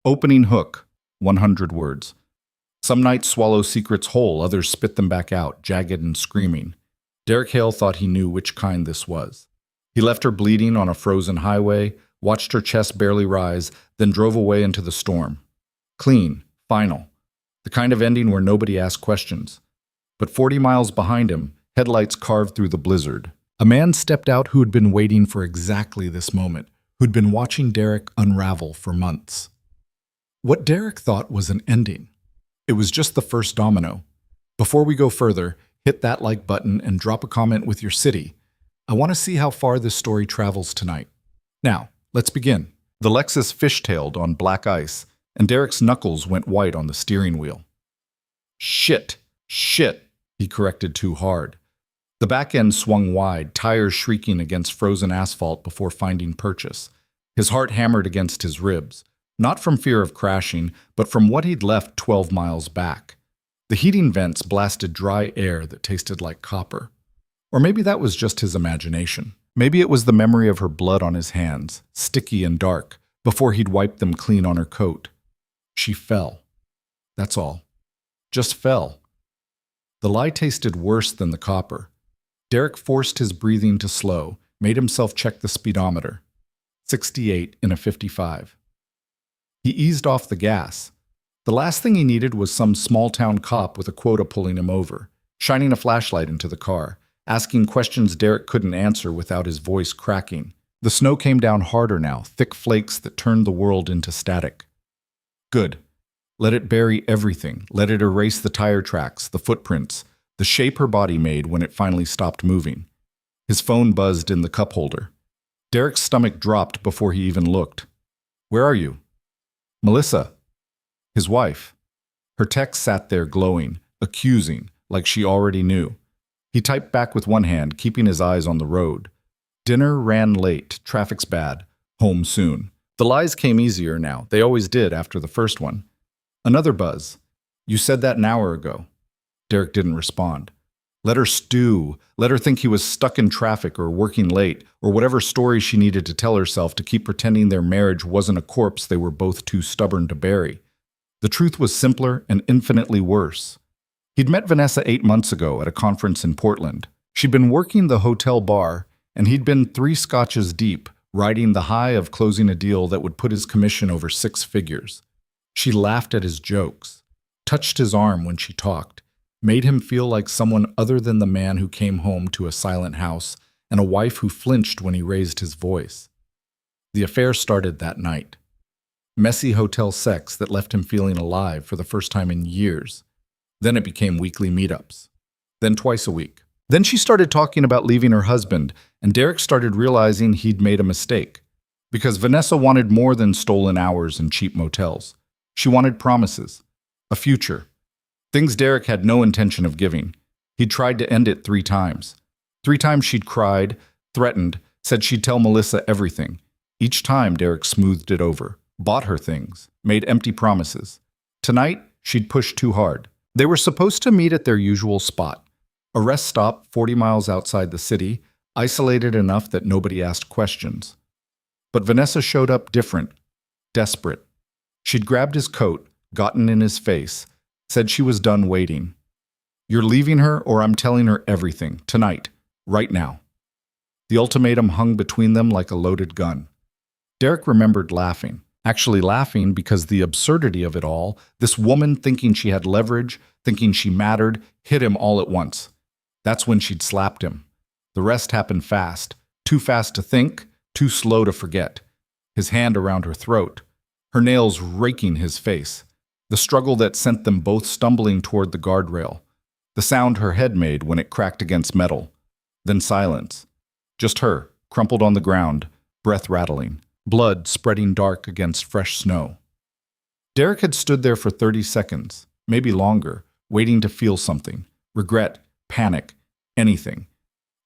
Opening hook, 100 words. Some nights swallow secrets whole, others spit them back out, jagged and screaming. Derek Hale thought he knew which kind this was. He left her bleeding on a frozen highway, watched her chest barely rise, then drove away into the storm. Clean, final. The kind of ending where nobody asked questions. But 40 miles behind him, headlights carved through the blizzard. A man stepped out who had been waiting for exactly this moment, who'd been watching Derek unravel for months. What Derek thought was an ending. It was just the first domino. Before we go further, hit that like button and drop a comment with your city. I want to see how far this story travels tonight. Now, let's begin. The Lexus fishtailed on black ice, and Derek's knuckles went white on the steering wheel. Shit, he corrected too hard. The back end swung wide, tires shrieking against frozen asphalt before finding purchase. His heart hammered against his ribs, not from fear of crashing, but from what he'd left 12 miles back. The heating vents blasted dry air that tasted like copper. Or maybe that was just his imagination. Maybe it was the memory of her blood on his hands, sticky and dark, before he'd wiped them clean on her coat. She fell. That's all. Just fell. The lie tasted worse than the copper. Derek forced his breathing to slow, made himself check the speedometer. 68 in a 55. He eased off the gas. The last thing he needed was some small-town cop with a quota pulling him over, shining a flashlight into the car, asking questions Derek couldn't answer without his voice cracking. The snow came down harder now, thick flakes that turned the world into static. Good. Let it bury everything. Let it erase the tire tracks, the footprints, the shape her body made when it finally stopped moving. His phone buzzed in the cup holder. Derek's stomach dropped before he even looked. Where are you? Melissa. His wife. Her text sat there glowing, accusing, like she already knew. He typed back with one hand, keeping his eyes on the road. Dinner ran late, traffic's bad, home soon. The lies came easier now. They always did after the first one. Another buzz. You said that an hour ago. Derek didn't respond. Let her stew. Let her think he was stuck in traffic or working late, or whatever story she needed to tell herself to keep pretending their marriage wasn't a corpse they were both too stubborn to bury. The truth was simpler and infinitely worse. He'd met Vanessa 8 months ago at a conference in Portland. She'd been working the hotel bar, and he'd been 3 scotches deep, riding the high of closing a deal that would put his commission over 6 figures. She laughed at his jokes, touched his arm when she talked, made him feel like someone other than the man who came home to a silent house and a wife who flinched when he raised his voice. The affair started that night. Messy hotel sex that left him feeling alive for the first time in years. Then it became weekly meetups. Then twice a week. Then she started talking about leaving her husband, and Derek started realizing he'd made a mistake. Because Vanessa wanted more than stolen hours and cheap motels. She wanted promises. A future. Things Derek had no intention of giving. He'd tried to end it 3 times. 3 times she'd cried, threatened, said she'd tell Melissa everything. Each time Derek smoothed it over, bought her things, made empty promises. Tonight, she'd pushed too hard. They were supposed to meet at their usual spot. A rest stop 40 miles outside the city, isolated enough that nobody asked questions. But Vanessa showed up different, desperate. She'd grabbed his coat, gotten in his face, said she was done waiting. You're leaving her or I'm telling her everything, tonight, right now. The ultimatum hung between them like a loaded gun. Derek remembered laughing. Actually laughing because the absurdity of it all, this woman thinking she had leverage, thinking she mattered, hit him all at once. That's when she'd slapped him. The rest happened fast. Too fast to think, too slow to forget. His hand around her throat, her nails raking his face. The struggle that sent them both stumbling toward the guardrail. The sound her head made when it cracked against metal. Then silence. Just her, crumpled on the ground, breath rattling, blood spreading dark against fresh snow. Derek had stood there for 30 seconds, maybe longer, waiting to feel something. Regret, panic, anything.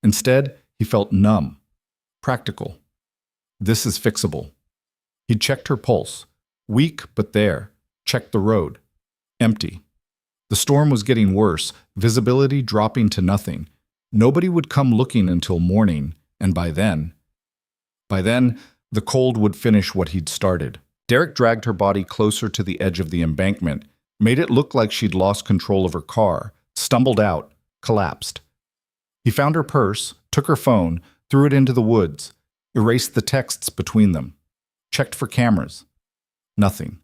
Instead, he felt numb. Practical. This is fixable. He'd checked her pulse. Weak, but there. Checked the road. Empty. The storm was getting worse, visibility dropping to nothing. Nobody would come looking until morning, and by then, the cold would finish what he'd started. Derek dragged her body closer to the edge of the embankment, made it look like she'd lost control of her car, stumbled out, collapsed. He found her purse, took her phone, threw it into the woods, erased the texts between them, checked for cameras. Nothing.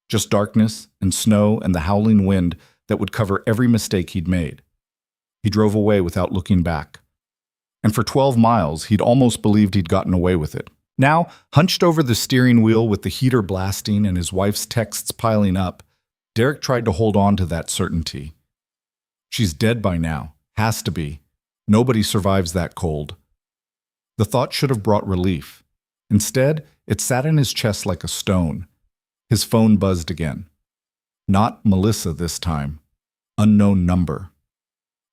Just darkness and snow and the howling wind that would cover every mistake he'd made. He drove away without looking back. And for 12 miles, he'd almost believed he'd gotten away with it. Now, hunched over the steering wheel with the heater blasting and his wife's texts piling up, Derek tried to hold on to that certainty. She's dead by now. Has to be. Nobody survives that cold. The thought should have brought relief. Instead, it sat in his chest like a stone. His phone buzzed again. Not Melissa this time. Unknown number.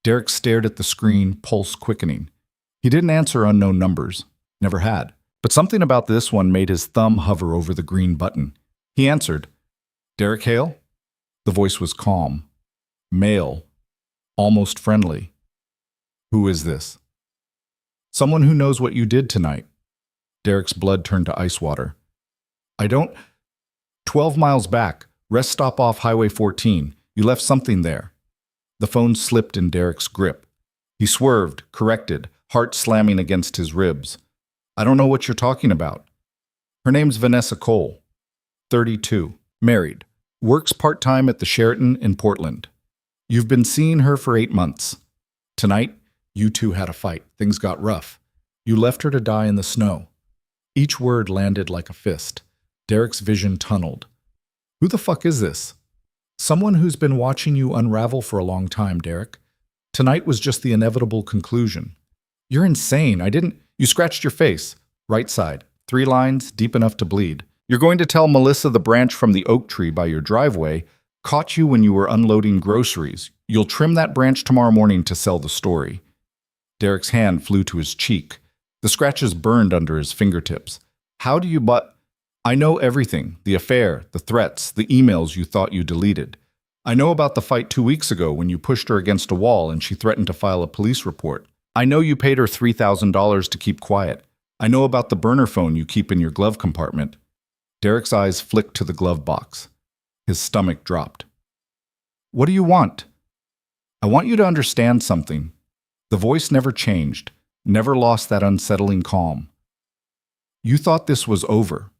Derek stared at the screen, pulse quickening. He didn't answer unknown numbers. Never had. But something about this one made his thumb hover over the green button. He answered. Derek Hale? The voice was calm. Male. Almost friendly. Who is this? Someone who knows what you did tonight. Derek's blood turned to ice water. I don't... 12 miles back. Rest stop off Highway 14. You left something there. The phone slipped in Derek's grip. He swerved, corrected, heart slamming against his ribs. I don't know what you're talking about. Her name's Vanessa Cole. 32. Married. Works part-time at the Sheraton in Portland. You've been seeing her for 8 months. Tonight, you two had a fight. Things got rough. You left her to die in the snow. Each word landed like a fist. Derek's vision tunneled. Who the fuck is this? Someone who's been watching you unravel for a long time, Derek. Tonight was just the inevitable conclusion. You're insane. You scratched your face. Right side. 3 lines, deep enough to bleed. You're going to tell Melissa the branch from the oak tree by your driveway caught you when you were unloading groceries. You'll trim that branch tomorrow morning to sell the story. Derek's hand flew to his cheek. The scratches burned under his fingertips. How do you I know everything. The affair, the threats, the emails you thought you deleted. I know about the fight 2 weeks ago when you pushed her against a wall and she threatened to file a police report. I know you paid her $3,000 to keep quiet. I know about the burner phone you keep in your glove compartment. Derek's eyes flicked to the glove box. His stomach dropped. What do you want? I want you to understand something. The voice never changed, never lost that unsettling calm. You thought this was over.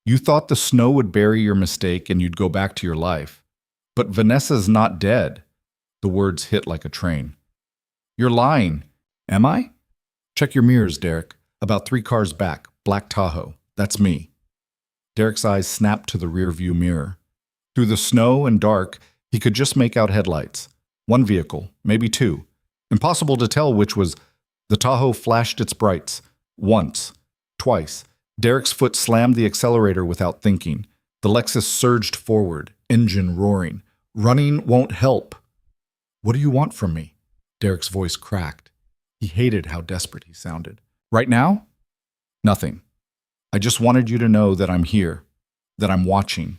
You thought the snow would bury your mistake and you'd go back to your life. But Vanessa's not dead. The words hit like a train. You're lying. Am I? Check your mirrors, Derek. About 3 cars back. Black Tahoe. That's me. Derek's eyes snapped to the rearview mirror. Through the snow and dark, he could just make out headlights. 1 vehicle, maybe 2. Impossible to tell which was. The Tahoe flashed its brights. Once. Twice. Derek's foot slammed the accelerator without thinking. The Lexus surged forward, engine roaring. Running won't help. What do you want from me? Derek's voice cracked. He hated how desperate he sounded. Right now? Nothing. I just wanted you to know that I'm here, that I'm watching,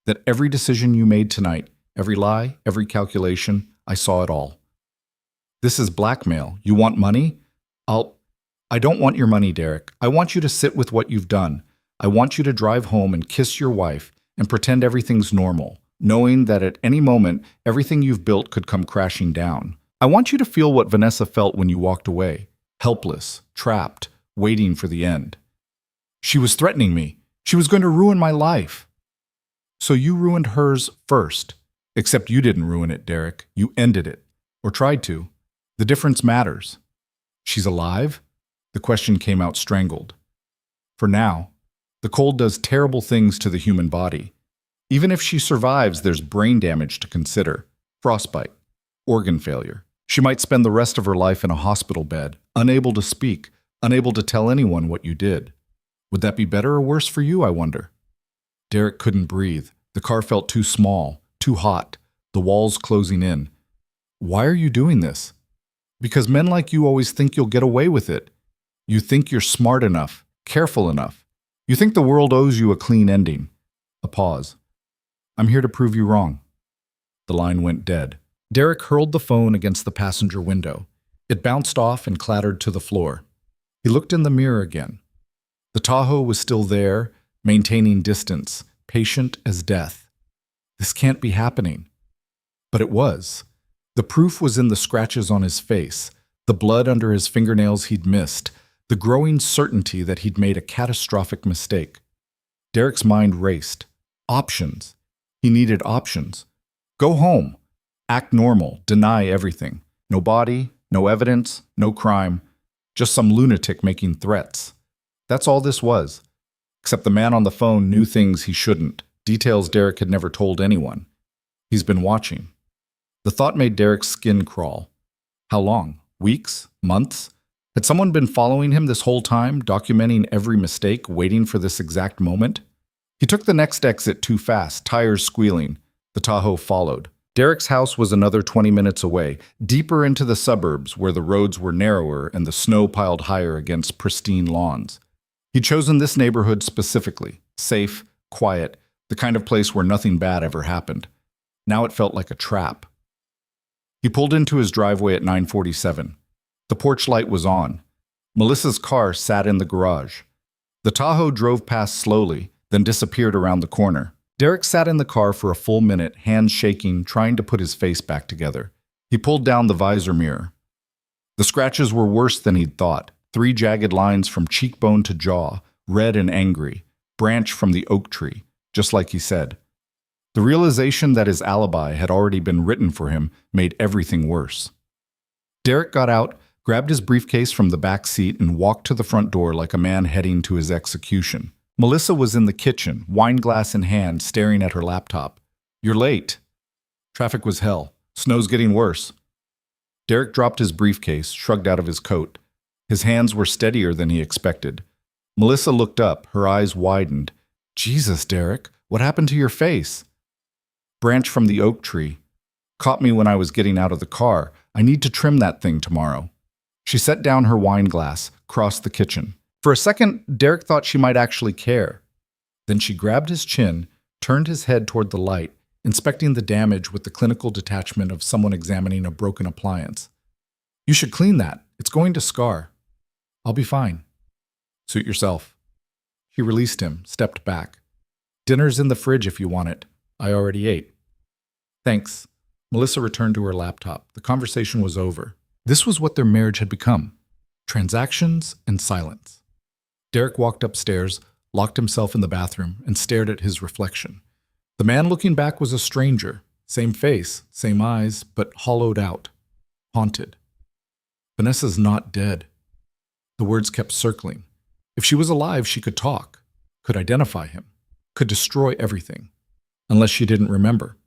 that every decision you made tonight, every lie, every calculation, I saw it all. This is blackmail. You want money? I don't want your money, Derek. I want you to sit with what you've done. I want you to drive home and kiss your wife and pretend everything's normal, knowing that at any moment, everything you've built could come crashing down. I want you to feel what Vanessa felt when you walked away, helpless, trapped, waiting for the end. She was threatening me. She was going to ruin my life. So you ruined hers first. Except you didn't ruin it, Derek. You ended it. Or tried to. The difference matters. She's alive? The question came out strangled. For now, the cold does terrible things to the human body. Even if she survives, there's brain damage to consider. Frostbite. Organ failure. She might spend the rest of her life in a hospital bed, unable to speak, unable to tell anyone what you did. Would that be better or worse for you, I wonder? Derek couldn't breathe. The car felt too small, too hot, the walls closing in. Why are you doing this? Because men like you always think you'll get away with it. You think you're smart enough, careful enough. You think the world owes you a clean ending. A pause. I'm here to prove you wrong. The line went dead. Derek hurled the phone against the passenger window. It bounced off and clattered to the floor. He looked in the mirror again. The Tahoe was still there, maintaining distance, patient as death. This can't be happening. But it was. The proof was in the scratches on his face, the blood under his fingernails he'd missed, the growing certainty that he'd made a catastrophic mistake. Derek's mind raced. Options. He needed options. Go home. Act normal. Deny everything. No body, no evidence, no crime. Just some lunatic making threats. That's all this was. Except the man on the phone knew things he shouldn't, details Derek had never told anyone. He's been watching. The thought made Derek's skin crawl. How long? Weeks? Months? Had someone been following him this whole time, documenting every mistake, waiting for this exact moment? He took the next exit too fast, tires squealing. The Tahoe followed. Derek's house was another 20 minutes away, deeper into the suburbs where the roads were narrower and the snow piled higher against pristine lawns. He'd chosen this neighborhood specifically, safe, quiet, the kind of place where nothing bad ever happened. Now it felt like a trap. He pulled into his driveway at 9:47. The porch light was on. Melissa's car sat in the garage. The Tahoe drove past slowly, then disappeared around the corner. Derek sat in the car for a full minute, hands shaking, trying to put his face back together. He pulled down the visor mirror. The scratches were worse than he'd thought. 3 jagged lines from cheekbone to jaw, red and angry, branch from the oak tree, just like he said. The realization that his alibi had already been written for him made everything worse. Derek got out, grabbed his briefcase from the back seat, and walked to the front door like a man heading to his execution. Melissa was in the kitchen, wine glass in hand, staring at her laptop. "You're late." Traffic was hell. Snow's getting worse. Derek dropped his briefcase, shrugged out of his coat. His hands were steadier than he expected. Melissa looked up, her eyes widened. "Jesus, Derek, what happened to your face?" "Branch from the oak tree. Caught me when I was getting out of the car. I need to trim that thing tomorrow." She set down her wine glass, crossed the kitchen. For a second, Derek thought she might actually care. Then she grabbed his chin, turned his head toward the light, inspecting the damage with the clinical detachment of someone examining a broken appliance. "You should clean that. It's going to scar." "I'll be fine." "Suit yourself." She released him, stepped back. "Dinner's in the fridge if you want it. I already ate." "Thanks." Melissa returned to her laptop. The conversation was over. This was what their marriage had become. Transactions and silence. Derek walked upstairs, locked himself in the bathroom, and stared at his reflection. The man looking back was a stranger. Same face, same eyes, but hollowed out. Haunted. "Vanessa's not dead." The words kept circling. If she was alive, she could talk, could identify him, could destroy everything. Unless she didn't remember.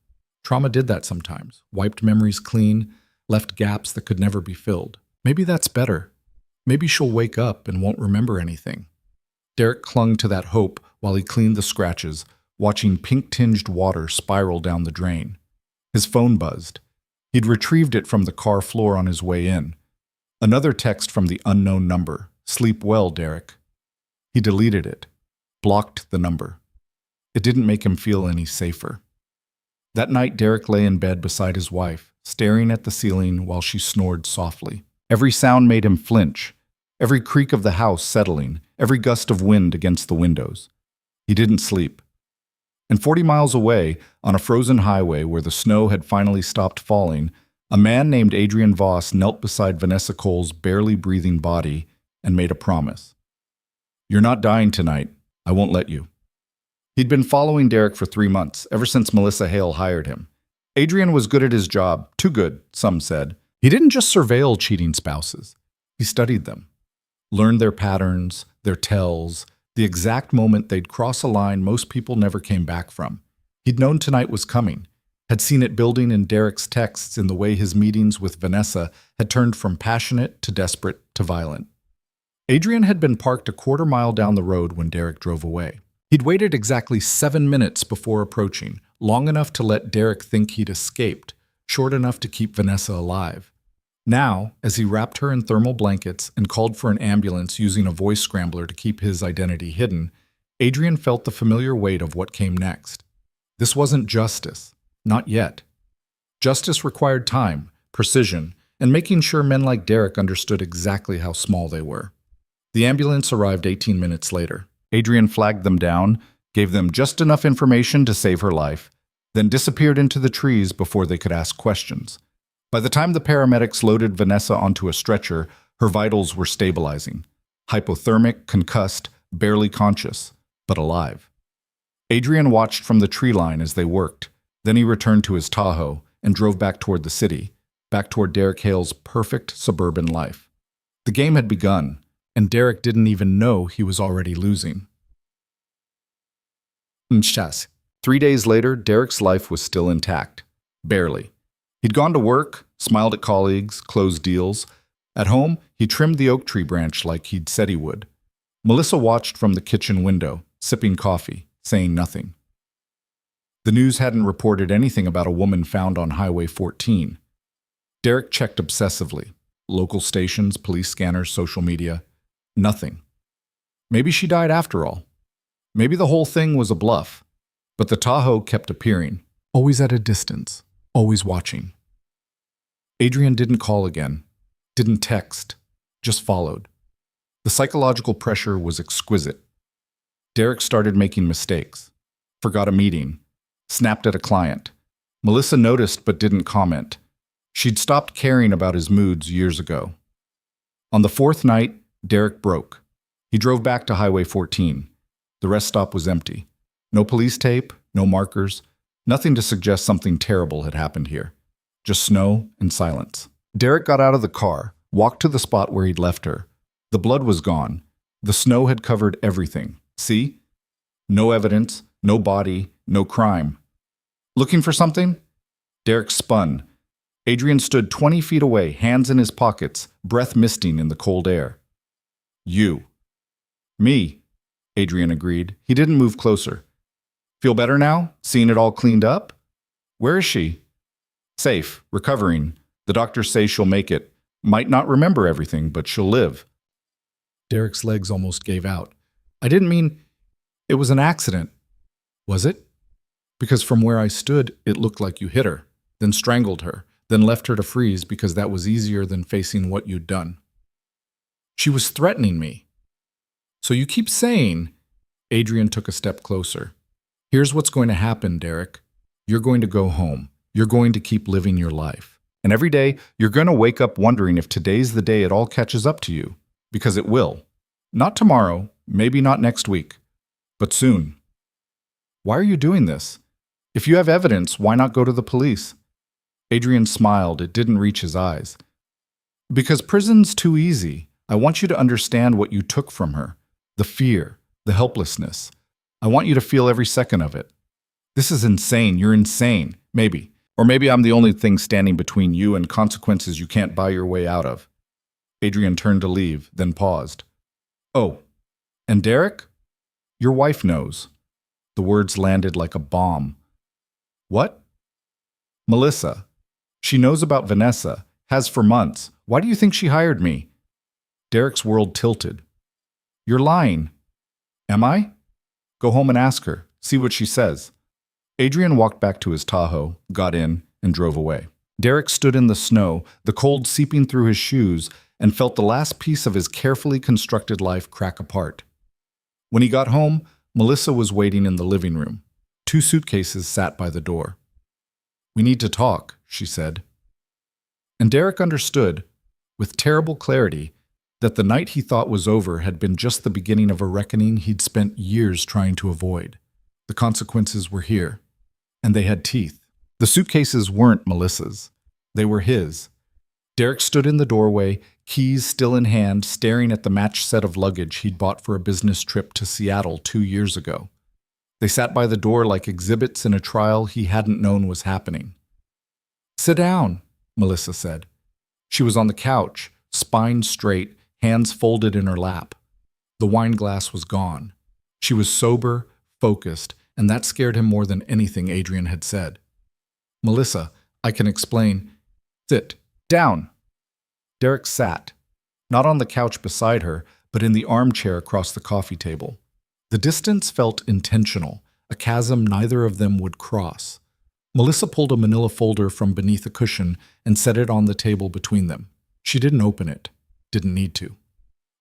Trauma did that sometimes, wiped memories clean, left gaps that could never be filled. Maybe that's better. Maybe she'll wake up and won't remember anything. Derek clung to that hope while he cleaned the scratches, watching pink-tinged water spiral down the drain. His phone buzzed. He'd retrieved it from the car floor on his way in. Another text from the unknown number. "Sleep well, Derek." He deleted it, blocked the number. It didn't make him feel any safer. That night, Derek lay in bed beside his wife, staring at the ceiling while she snored softly. Every sound made him flinch, every creak of the house settling, every gust of wind against the windows. He didn't sleep. And 40 miles away, on a frozen highway where the snow had finally stopped falling, a man named Adrian Voss knelt beside Vanessa Cole's barely breathing body and made a promise. "You're not dying tonight. I won't let you." He'd been following Derek for 3 months, ever since Melissa Hale hired him. Adrian was good at his job, too good, some said. He didn't just surveil cheating spouses. He studied them, learned their patterns, their tells, the exact moment they'd cross a line most people never came back from. He'd known tonight was coming, had seen it building in Derek's texts in the way his meetings with Vanessa had turned from passionate to desperate to violent. Adrian had been parked a quarter-mile down the road when Derek drove away. He'd waited exactly 7 minutes before approaching, long enough to let Derek think he'd escaped, short enough to keep Vanessa alive. Now, as he wrapped her in thermal blankets and called for an ambulance using a voice scrambler to keep his identity hidden, Adrian felt the familiar weight of what came next. This wasn't justice. Not yet. Justice required time, precision, and making sure men like Derek understood exactly how small they were. The ambulance arrived 18 minutes later. Adrian flagged them down, gave them just enough information to save her life, then disappeared into the trees before they could ask questions. By the time the paramedics loaded Vanessa onto a stretcher, her vitals were stabilizing. Hypothermic, concussed, barely conscious, but alive. Adrian watched from the tree line as they worked. Then he returned to his Tahoe and drove back toward the city, back toward Derek Hale's perfect suburban life. The game had begun, and Derek didn't even know he was already losing. Mshas. 3 days later, Derek's life was still intact. Barely. He'd gone to work, smiled at colleagues, closed deals. At home, he trimmed the oak tree branch like he'd said he would. Melissa watched from the kitchen window, sipping coffee, saying nothing. The news hadn't reported anything about a woman found on Highway 14. Derek checked obsessively. Local stations, police scanners, social media. Nothing. Maybe she died after all. Maybe the whole thing was a bluff. But the Tahoe kept appearing, always at a distance, always watching. Adrian didn't call again, didn't text, just followed. The psychological pressure was exquisite. Derek started making mistakes, forgot a meeting, snapped at a client. Melissa noticed but didn't comment. She'd stopped caring about his moods years ago. On the 4th night, Derek broke. He drove back to Highway 14. The rest stop was empty. No police tape, no markers, nothing to suggest something terrible had happened here. Just snow and silence. Derek got out of the car, walked to the spot where he'd left her. The blood was gone. The snow had covered everything. See? No evidence, no body, no crime. Looking for something? Derek spun. Adrian stood 20 feet away, hands in his pockets, breath misting in the cold air. You. Me, Adrian agreed. He didn't move closer. Feel better now? Seeing it all cleaned up? Where is she? Safe, recovering. The doctors say she'll make it. Might not remember everything, but she'll live. Derek's legs almost gave out. I didn't mean it was an accident. Was it? Because from where I stood, it looked like you hit her, then strangled her, then left her to freeze because that was easier than facing what you'd done. She was threatening me. So you keep saying... Adrian took a step closer. Here's what's going to happen, Derek. You're going to go home. You're going to keep living your life. And every day, you're going to wake up wondering if today's the day it all catches up to you. Because it will. Not tomorrow, maybe not next week, but soon. Why are you doing this? If you have evidence, why not go to the police? Adrian smiled. It didn't reach his eyes. Because prison's too easy. I want you to understand what you took from her. The fear, the helplessness. I want you to feel every second of it. This is insane. You're insane. Maybe. Or maybe I'm the only thing standing between you and consequences you can't buy your way out of. Adrian turned to leave, then paused. Oh, and Derek? Your wife knows. The words landed like a bomb. What? Melissa. She knows about Vanessa. Has for months. Why do you think she hired me? Derek's world tilted. You're lying. Am I? Go home and ask her. See what she says. Adrian walked back to his Tahoe, got in, and drove away. Derek stood in the snow, the cold seeping through his shoes, and felt the last piece of his carefully constructed life crack apart. When he got home, Melissa was waiting in the living room. 2 suitcases sat by the door. We need to talk, she said. And Derek understood, with terrible clarity, that the night he thought was over had been just the beginning of a reckoning he'd spent years trying to avoid. The consequences were here, and they had teeth. The suitcases weren't Melissa's. They were his. Derek stood in the doorway, keys still in hand, staring at the matched set of luggage he'd bought for a business trip to Seattle 2 years ago. They sat by the door like exhibits in a trial he hadn't known was happening. Sit down, Melissa said. She was on the couch, spine straight, hands folded in her lap. The wine glass was gone. She was sober, focused, and that scared him more than anything Adrian had said. Melissa, I can explain. Sit. Down. Derek sat, not on the couch beside her, but in the armchair across the coffee table. The distance felt intentional, a chasm neither of them would cross. Melissa pulled a manila folder from beneath a cushion and set it on the table between them. She didn't open it. Didn't need to.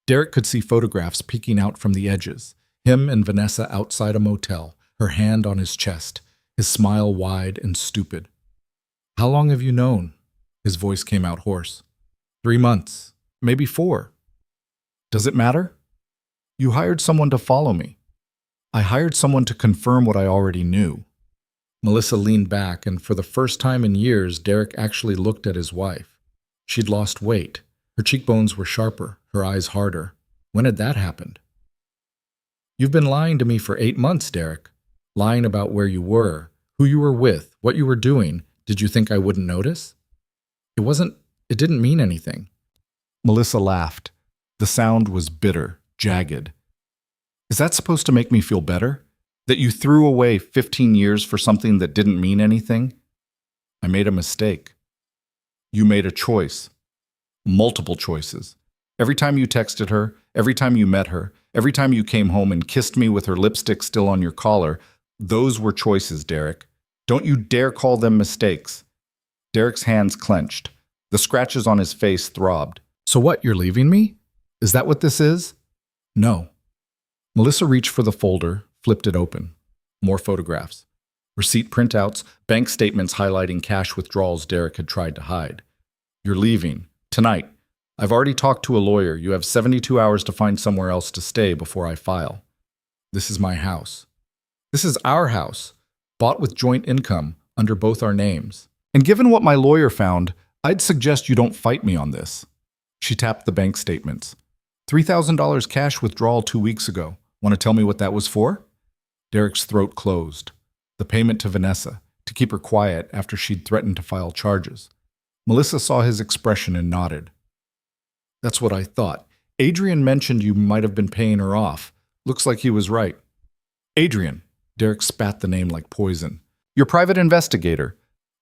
Derek could see photographs peeking out from the edges. Him and Vanessa outside a motel, her hand on his chest, his smile wide and stupid. How long have you known? His voice came out hoarse. 3 months, maybe 4. Does it matter? You hired someone to follow me. I hired someone to confirm what I already knew. Melissa leaned back, and for the first time in years, Derek actually looked at his wife. She'd lost weight. Her cheekbones were sharper, her eyes harder. When had that happened? You've been lying to me for 8 months, Derek. Lying about where you were, who you were with, what you were doing. Did you think I wouldn't notice? It didn't mean anything. Melissa laughed. The sound was bitter, jagged. Is that supposed to make me feel better? That you threw away 15 years for something that didn't mean anything? I made a mistake. You made a choice. Multiple choices. Every time you texted her, every time you met her, every time you came home and kissed me with her lipstick still on your collar, those were choices, Derek. Don't you dare call them mistakes. Derek's hands clenched. The scratches on his face throbbed. So what, you're leaving me? Is that what this is? No. Melissa reached for the folder, flipped it open. More photographs. Receipt printouts, bank statements highlighting cash withdrawals Derek had tried to hide. You're leaving. Tonight. I've already talked to a lawyer. You have 72 hours to find somewhere else to stay before I file. This is my house. This is our house, bought with joint income under both our names. And given what my lawyer found, I'd suggest you don't fight me on this. She tapped the bank statements. $3,000 cash withdrawal 2 weeks ago. Want to tell me what that was for? Derek's throat closed. The payment to Vanessa, to keep her quiet after she'd threatened to file charges. Melissa saw his expression and nodded. That's what I thought. Adrian mentioned you might have been paying her off. Looks like he was right. Adrian. Derek spat the name like poison. Your private investigator.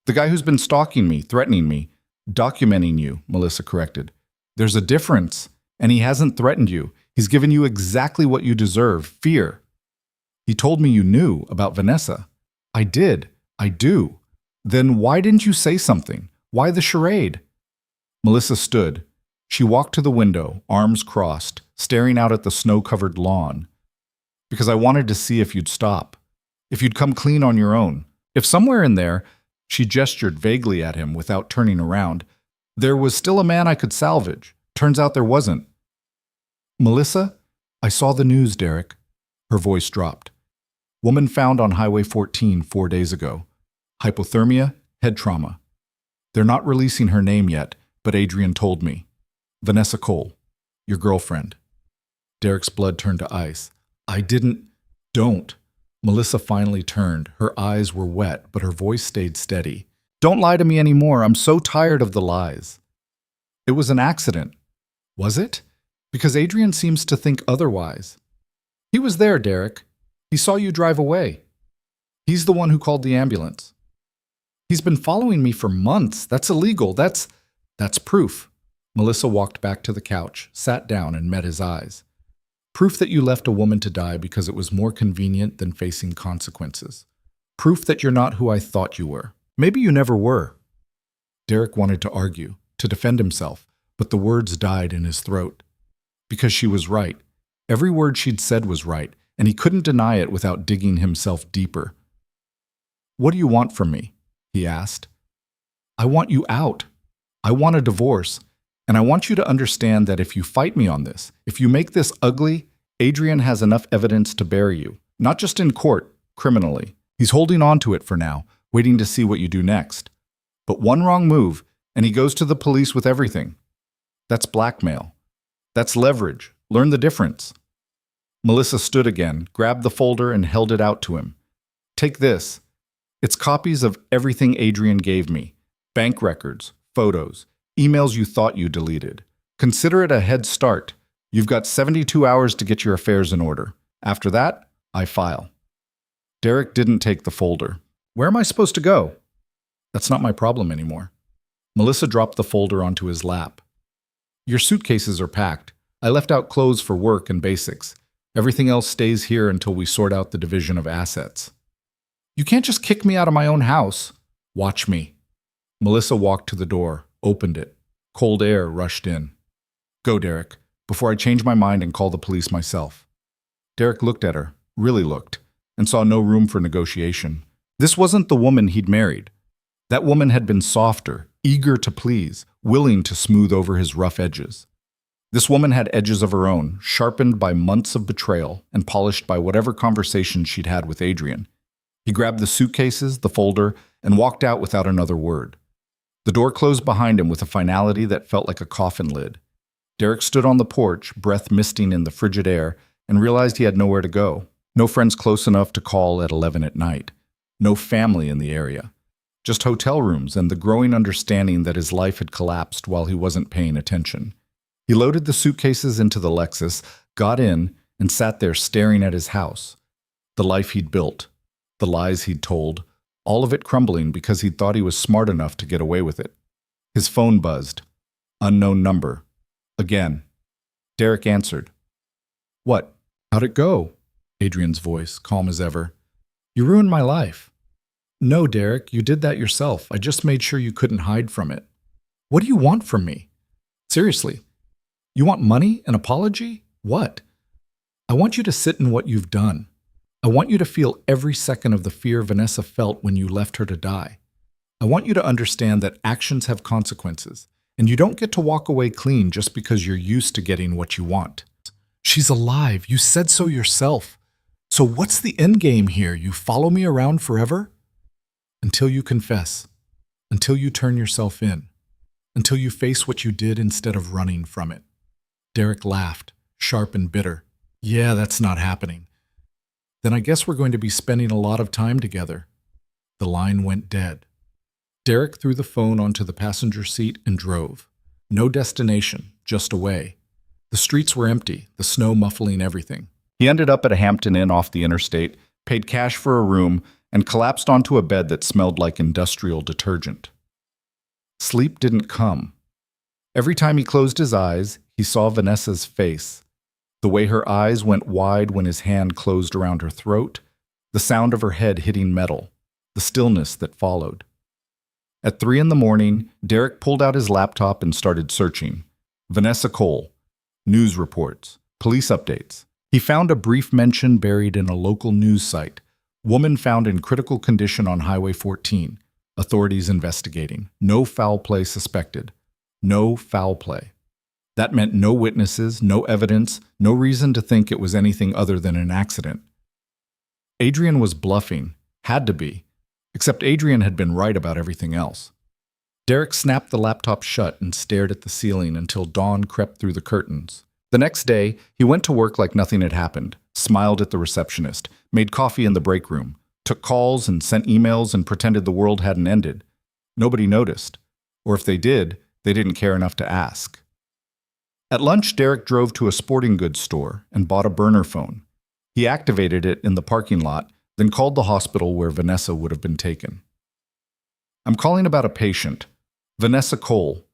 The guy who's been stalking me, threatening me, documenting you, Melissa corrected. There's a difference, and he hasn't threatened you. He's given you exactly what you deserve, fear. He told me you knew about Vanessa. I did. I do. Then why didn't you say something? Why the charade? Melissa stood. She walked to the window, arms crossed, staring out at the snow-covered lawn. Because I wanted to see if you'd stop. If you'd come clean on your own. If somewhere in there, she gestured vaguely at him without turning around, there was still a man I could salvage. Turns out there wasn't. Melissa, I saw the news, Derek. Her voice dropped. Woman found on Highway 14 4 days ago. Hypothermia, head trauma. They're not releasing her name yet, but Adrian told me. Vanessa Cole, your girlfriend. Derek's blood turned to ice. Don't. Melissa finally turned. Her eyes were wet, but her voice stayed steady. Don't lie to me anymore. I'm so tired of the lies. It was an accident. Was it? Because Adrian seems to think otherwise. He was there, Derek. He saw you drive away. He's the one who called the ambulance. He's been following me for months. That's illegal. That's proof. Melissa walked back to the couch, sat down, and met his eyes. Proof that you left a woman to die because it was more convenient than facing consequences. Proof that you're not who I thought you were. Maybe you never were. Derek wanted to argue, to defend himself, but the words died in his throat. Because she was right. Every word she'd said was right, and he couldn't deny it without digging himself deeper. What do you want from me? He asked. I want you out. I want a divorce. And I want you to understand that if you fight me on this, if you make this ugly, Adrian has enough evidence to bury you. Not just in court, criminally. He's holding on to it for now, waiting to see what you do next. But one wrong move, and he goes to the police with everything. That's blackmail. That's leverage. Learn the difference. Melissa stood again, grabbed the folder, and held it out to him. Take this. It's copies of everything Adrian gave me. Bank records, photos, emails you thought you deleted. Consider it a head start. You've got 72 hours to get your affairs in order. After that, I file. Derek didn't take the folder. Where am I supposed to go? That's not my problem anymore. Melissa dropped the folder onto his lap. Your suitcases are packed. I left out clothes for work and basics. Everything else stays here until we sort out the division of assets. You can't just kick me out of my own house. Watch me. Melissa walked to the door, opened it. Cold air rushed in. Go, Derek, before I change my mind and call the police myself. Derek looked at her, really looked, and saw no room for negotiation. This wasn't the woman he'd married. That woman had been softer, eager to please, willing to smooth over his rough edges. This woman had edges of her own, sharpened by months of betrayal and polished by whatever conversation she'd had with Adrian. He grabbed the suitcases, the folder, and walked out without another word. The door closed behind him with a finality that felt like a coffin lid. Derek stood on the porch, breath misting in the frigid air, and realized he had nowhere to go. No friends close enough to call at 11 at night. No family in the area. Just hotel rooms and the growing understanding that his life had collapsed while he wasn't paying attention. He loaded the suitcases into the Lexus, got in, and sat there staring at his house. The life he'd built, the lies he'd told, all of it crumbling because he'd thought he was smart enough to get away with it. His phone buzzed. Unknown number. Again. Derek answered. "What? How'd it go?" Adrian's voice, calm as ever. "You ruined my life." "No, Derek, you did that yourself. I just made sure you couldn't hide from it." "What do you want from me? Seriously. You want money? An apology? What?" "I want you to sit in what you've done. I want you to feel every second of the fear Vanessa felt when you left her to die. I want you to understand that actions have consequences, and you don't get to walk away clean just because you're used to getting what you want." "She's alive. You said so yourself. So what's the end game here? You follow me around forever?" "Until you confess. Until you turn yourself in. Until you face what you did instead of running from it." Derek laughed, sharp and bitter. "Yeah, that's not happening." "Then I guess we're going to be spending a lot of time together." The line went dead. Derek threw the phone onto the passenger seat and drove. No destination, just away. The streets were empty, the snow muffling everything. He ended up at a Hampton Inn off the interstate, paid cash for a room, and collapsed onto a bed that smelled like industrial detergent. Sleep didn't come. Every time he closed his eyes, he saw Vanessa's face. The way her eyes went wide when his hand closed around her throat, the sound of her head hitting metal, the stillness that followed. At 3 in the morning, Derek pulled out his laptop and started searching. Vanessa Cole, news reports, police updates. He found a brief mention buried in a local news site. Woman found in critical condition on Highway 14. Authorities investigating. No foul play suspected. No foul play. That meant no witnesses, no evidence, no reason to think it was anything other than an accident. Adrian was bluffing. Had to be. Except Adrian had been right about everything else. Derek snapped the laptop shut and stared at the ceiling until dawn crept through the curtains. The next day, he went to work like nothing had happened, smiled at the receptionist, made coffee in the break room, took calls and sent emails and pretended the world hadn't ended. Nobody noticed. Or if they did, they didn't care enough to ask. At lunch, Derek drove to a sporting goods store and bought a burner phone. He activated it in the parking lot, then called the hospital where Vanessa would have been taken. "I'm calling about a patient, Vanessa Cole.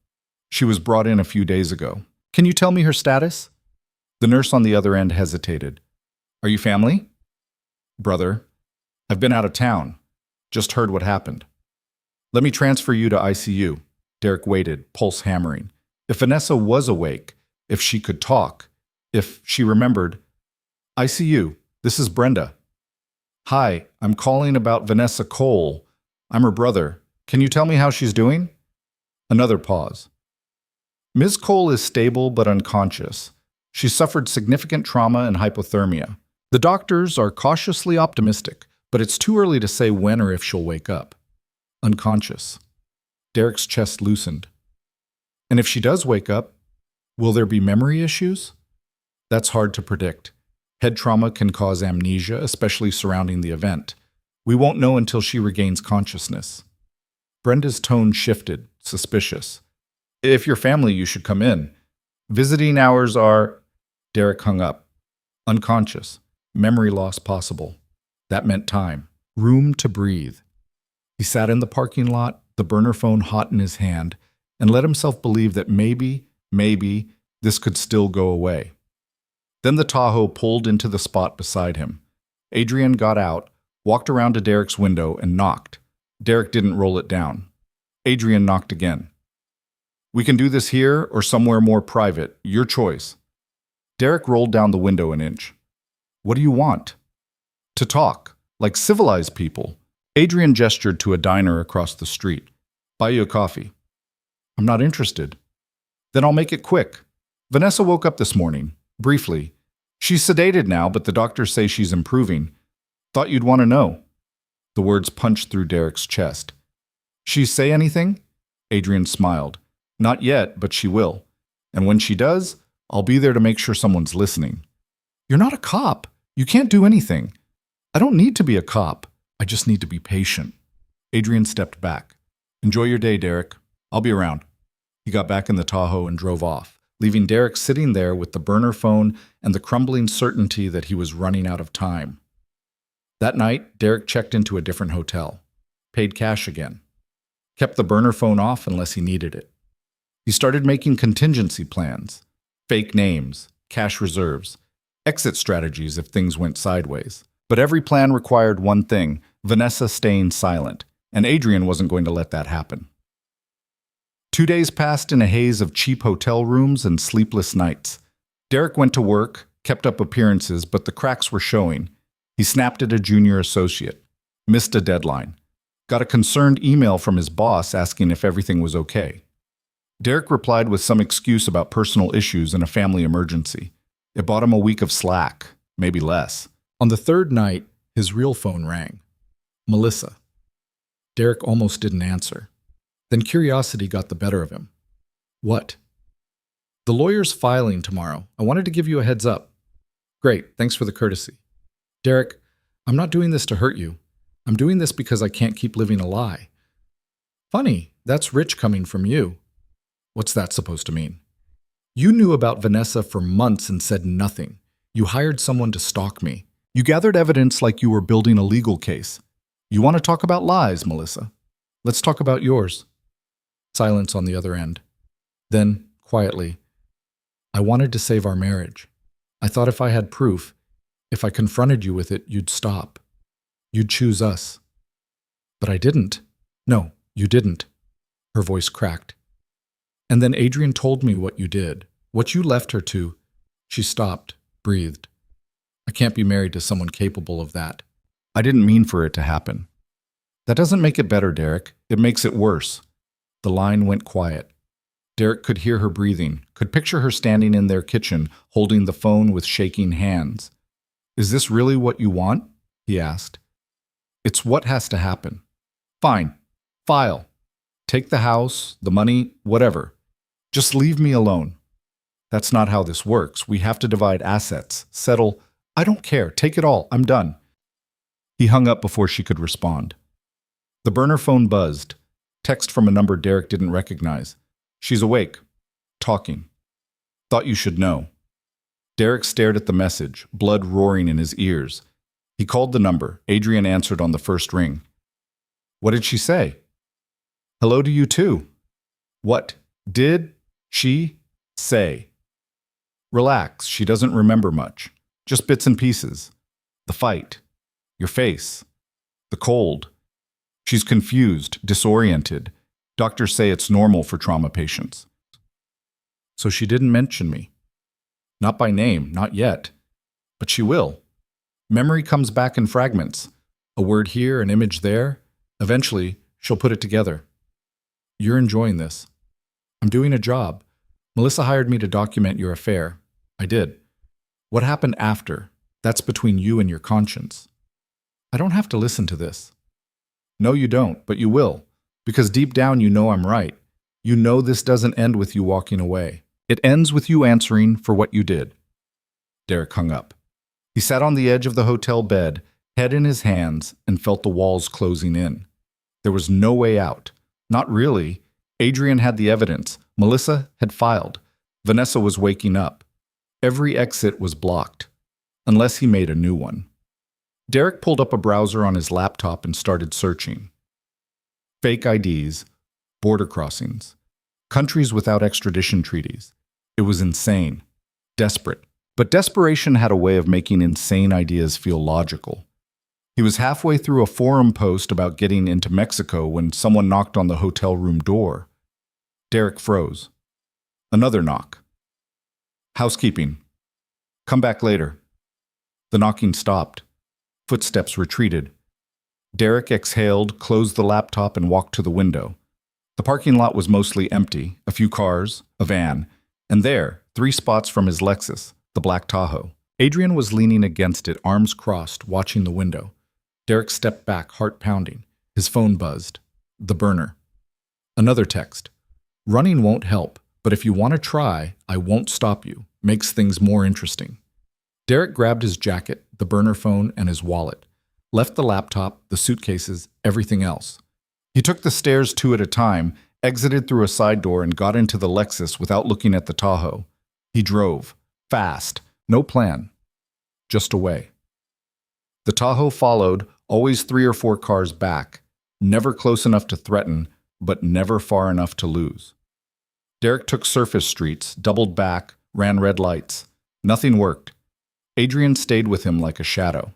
She was brought in a few days ago. Can you tell me her status?" The nurse on the other end hesitated. "Are you family?" "Brother. I've been out of town. Just heard what happened." "Let me transfer you to ICU." Derek waited, pulse hammering. If Vanessa was awake, if she could talk, if she remembered. "ICU, this is Brenda." "Hi, I'm calling about Vanessa Cole. I'm her brother. Can you tell me how she's doing?" Another pause. "Ms. Cole is stable but unconscious. She suffered significant trauma and hypothermia. The doctors are cautiously optimistic, but it's too early to say when or if she'll wake up." Unconscious. Derek's chest loosened. "And if she does wake up, will there be memory issues?" "That's hard to predict. Head trauma can cause amnesia, especially surrounding the event. We won't know until she regains consciousness." Brenda's tone shifted, suspicious. "If you're family, you should come in. Visiting hours are—" Derek hung up. Unconscious. Memory loss possible. That meant time. Room to breathe. He sat in the parking lot, the burner phone hot in his hand, and let himself believe that maybe, this could still go away. Then the Tahoe pulled into the spot beside him. Adrian got out, walked around to Derek's window, and knocked. Derek didn't roll it down. Adrian knocked again. "We can do this here or somewhere more private. Your choice." Derek rolled down the window an inch. What do you want? To talk, like civilized people. Adrian gestured to a diner across the street. Buy you a coffee. I'm not interested. Then I'll make it quick. Vanessa woke up this morning, briefly. She's sedated now, but the doctors say she's improving. Thought you'd want to know. The words punched through Derek's chest. She say anything? Adrian smiled. Not yet, but she will. And when she does, I'll be there to make sure someone's listening. You're not a cop. You can't do anything. I don't need to be a cop. I just need to be patient. Adrian stepped back. Enjoy your day, Derek. I'll be around. He got back in the Tahoe and drove off, leaving Derek sitting there with the burner phone and the crumbling certainty that he was running out of time. That night, Derek checked into a different hotel, paid cash again, kept the burner phone off unless he needed it. He started making contingency plans, fake names, cash reserves, exit strategies if things went sideways. But every plan required one thing, Vanessa staying silent, and Adrian wasn't going to let that happen. 2 days passed in a haze of cheap hotel rooms and sleepless nights. Derek went to work, kept up appearances, but the cracks were showing. He snapped at a junior associate, missed a deadline, got a concerned email from his boss asking if everything was okay. Derek replied with some excuse about personal issues and a family emergency. It bought him a week of slack, maybe less. On the third night, his real phone rang. Melissa. Derek almost didn't answer. Then curiosity got the better of him. What? The lawyer's filing tomorrow. I wanted to give you a heads up. Great, thanks for the courtesy. Derek, I'm not doing this to hurt you. I'm doing this because I can't keep living a lie. Funny, that's rich coming from you. What's that supposed to mean? You knew about Vanessa for months and said nothing. You hired someone to stalk me. You gathered evidence like you were building a legal case. You want to talk about lies, Melissa? Let's talk about yours. Silence on the other end. Then, quietly, I wanted to save our marriage. I thought if I had proof, if I confronted you with it, you'd stop. You'd choose us. But I didn't. No, you didn't. Her voice cracked. And then Adrian told me what you did, what you left her to. She stopped, breathed. I can't be married to someone capable of that. I didn't mean for it to happen. That doesn't make it better, Derek. It makes it worse. The line went quiet. Derek could hear her breathing, could picture her standing in their kitchen, holding the phone with shaking hands. Is this really what you want? He asked. It's what has to happen. Fine. File. Take the house, the money, whatever. Just leave me alone. That's not how this works. We have to divide assets, settle. I don't care. Take it all. I'm done. He hung up before she could respond. The burner phone buzzed. Text from a number Derek didn't recognize. She's awake. Talking. Thought you should know. Derek stared at the message, blood roaring in his ears. He called the number. Adrian answered on the first ring. What did she say? Hello to you too. What did she say? Relax, she doesn't remember much. Just bits and pieces. The fight. Your face. The cold. She's confused, disoriented. Doctors say it's normal for trauma patients. So she didn't mention me. Not by name, not yet. But she will. Memory comes back in fragments. A word here, an image there. Eventually, she'll put it together. You're enjoying this. I'm doing a job. Melissa hired me to document your affair. I did. What happened after? That's between you and your conscience. I don't have to listen to this. No, you don't, but you will. Because deep down you know I'm right. You know this doesn't end with you walking away. It ends with you answering for what you did. Derek hung up. He sat on the edge of the hotel bed, head in his hands, and felt the walls closing in. There was no way out. Not really. Adrian had the evidence. Melissa had filed. Vanessa was waking up. Every exit was blocked, unless he made a new one. Derek pulled up a browser on his laptop and started searching. Fake IDs, border crossings, countries without extradition treaties. It was insane, desperate. But desperation had a way of making insane ideas feel logical. He was halfway through a forum post about getting into Mexico when someone knocked on the hotel room door. Derek froze. Another knock. Housekeeping. Come back later. The knocking stopped. Footsteps retreated. Derek exhaled, closed the laptop, and walked to the window. The parking lot was mostly empty, a few cars, a van, and there, 3 spots from his Lexus, the black Tahoe. Adrian was leaning against it, arms crossed, watching the window. Derek stepped back, heart pounding. His phone buzzed. The burner. Another text. Running won't help, but if you want to try, I won't stop you. Makes things more interesting. Derek grabbed his jacket, the burner phone, and his wallet. Left the laptop, the suitcases, everything else. He took the stairs 2 at a time, exited through a side door, and got into the Lexus without looking at the Tahoe. He drove. Fast. No plan. Just away. The Tahoe followed, always 3 or 4 cars back. Never close enough to threaten, but never far enough to lose. Derek took surface streets, doubled back, ran red lights. Nothing worked. Adrian stayed with him like a shadow.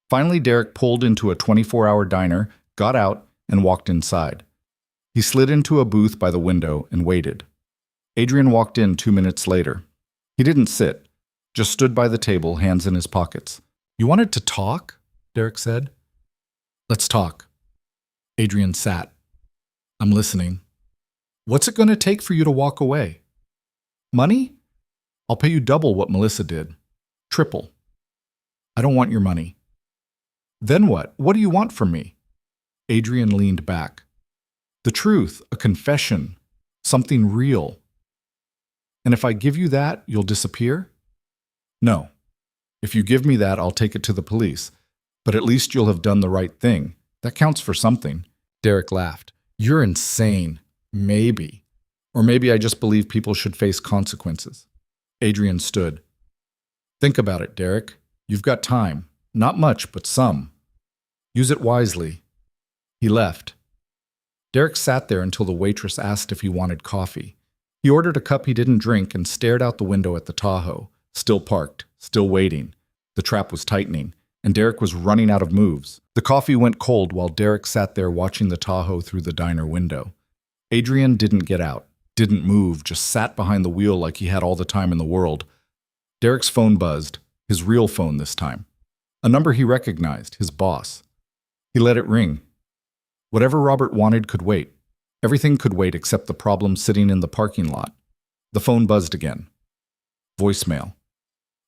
Finally, Derek pulled into a 24-hour diner, got out, and walked inside. He slid into a booth by the window and waited. Adrian walked in 2 minutes later. He didn't sit, just stood by the table, hands in his pockets. "You wanted to talk?" Derek said. "Let's talk." Adrian sat. "I'm listening." "What's it going to take for you to walk away?" "Money? I'll pay you double what Melissa did. Triple." "I don't want your money." "Then what? What do you want from me?" Adrian leaned back. "The truth, a confession, something real." "And if I give you that, you'll disappear?" "No. If you give me that, I'll take it to the police. But at least you'll have done the right thing. That counts for something." Derek laughed. "You're insane. Maybe. Or maybe I just believe people should face consequences." Adrian stood. "Think about it, Derek. You've got time. Not much, but some. Use it wisely." He left. Derek sat there until the waitress asked if he wanted coffee. He ordered a cup he didn't drink and stared out the window at the Tahoe, still parked, still waiting. The trap was tightening, and Derek was running out of moves. The coffee went cold while Derek sat there watching the Tahoe through the diner window. Adrian didn't get out, didn't move, just sat behind the wheel like he had all the time in the world. Derek's phone buzzed, his real phone this time. A number he recognized, his boss. He let it ring. Whatever Robert wanted could wait. Everything could wait except the problem sitting in the parking lot. The phone buzzed again. Voicemail.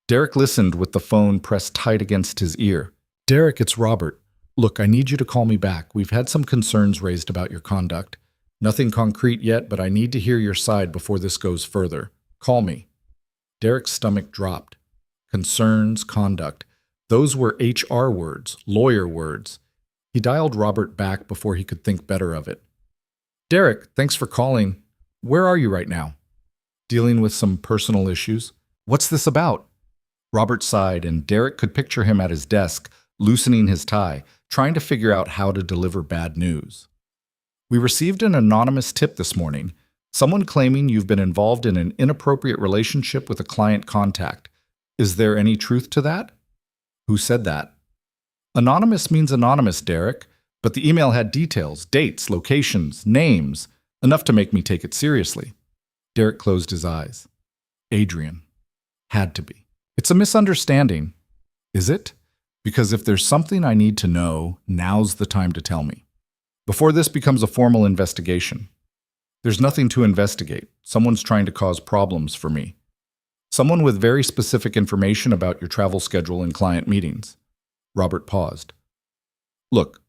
Derek listened with the phone pressed tight against his ear. "Derek, it's Robert. Look, I need you to call me back. We've had some concerns raised about your conduct. Nothing concrete yet, but I need to hear your side before this goes further. Call me." Derek's stomach dropped. Concerns, conduct. Those were HR words, lawyer words. He dialed Robert back before he could think better of it. "Derek, thanks for calling. Where are you right now?" "Dealing with some personal issues." "What's this about?" Robert sighed, and Derek could picture him at his desk, loosening his tie, trying to figure out how to deliver bad news. "We received an anonymous tip this morning. Someone claiming you've been involved in an inappropriate relationship with a client contact. Is there any truth to that?" "Who said that?" "Anonymous means anonymous, Derek, but the email had details, dates, locations, names, enough to make me take it seriously." Derek closed his eyes. Adrian. Had to be. "It's a misunderstanding." "Is it? Because if there's something I need to know, now's the time to tell me. Before this becomes a formal investigation." "There's nothing to investigate. Someone's trying to cause problems for me. Someone with very specific information about your travel schedule and client meetings." Robert paused. "Look,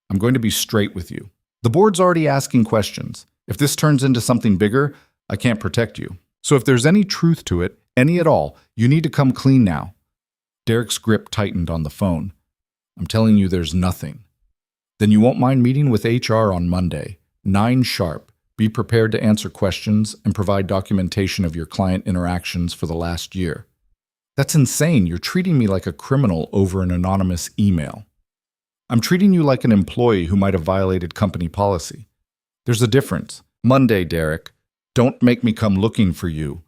I'm going to be straight with you. The board's already asking questions. If this turns into something bigger, I can't protect you. So if there's any truth to it, any at all, you need to come clean now." Derek's grip tightened on the phone. "I'm telling you there's nothing." "Then you won't mind meeting with HR on Monday, 9 sharp. Be prepared to answer questions and provide documentation of your client interactions for the last year." "That's insane. You're treating me like a criminal over an anonymous email." "I'm treating you like an employee who might have violated company policy. There's a difference. Monday, Derek. Don't make me come looking for you."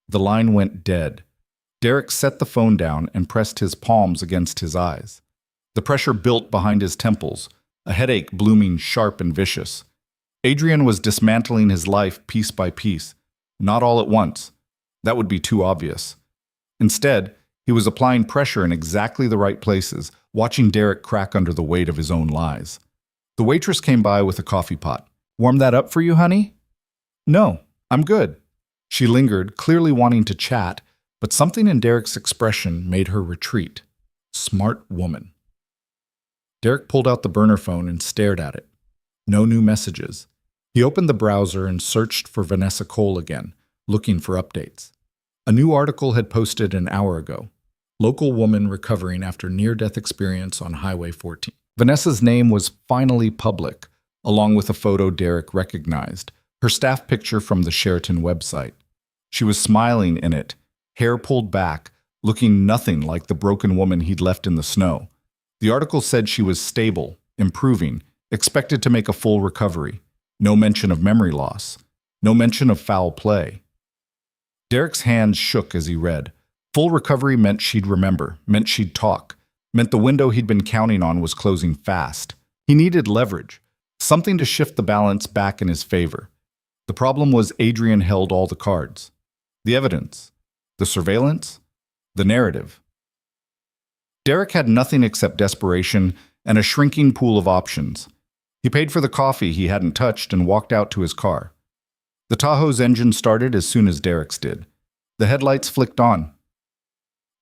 The line went dead. Derek set the phone down and pressed his palms against his eyes. The pressure built behind his temples, a headache blooming sharp and vicious. Adrian was dismantling his life piece by piece, not all at once. That would be too obvious. Instead, He was applying pressure in exactly the right places, watching Derek crack under the weight of his own lies. The waitress came by with a coffee pot. "Warm that up for you, honey?" "No, I'm good." She lingered, clearly wanting to chat, but something in Derek's expression made her retreat. Smart woman. Derek pulled out the burner phone and stared at it. No new messages. He opened the browser and searched for Vanessa Cole again, looking for updates. A new article had posted an hour ago. Local woman recovering after near-death experience on Highway 14. Vanessa's name was finally public, along with a photo Derek recognized, her staff picture from the Sheraton website. She was smiling in it, hair pulled back, looking nothing like the broken woman he'd left in the snow. The article said she was stable, improving, expected to make a full recovery. No mention of memory loss. No mention of foul play. Derek's hands shook as he read. Full recovery meant she'd remember, meant she'd talk, meant the window he'd been counting on was closing fast. He needed leverage, something to shift the balance back in his favor. The problem was Adrian held all the cards. The evidence, the surveillance, the narrative. Derek had nothing except desperation and a shrinking pool of options. He paid for the coffee he hadn't touched and walked out to his car. The Tahoe's engine started as soon as Derek's did. The headlights flicked on.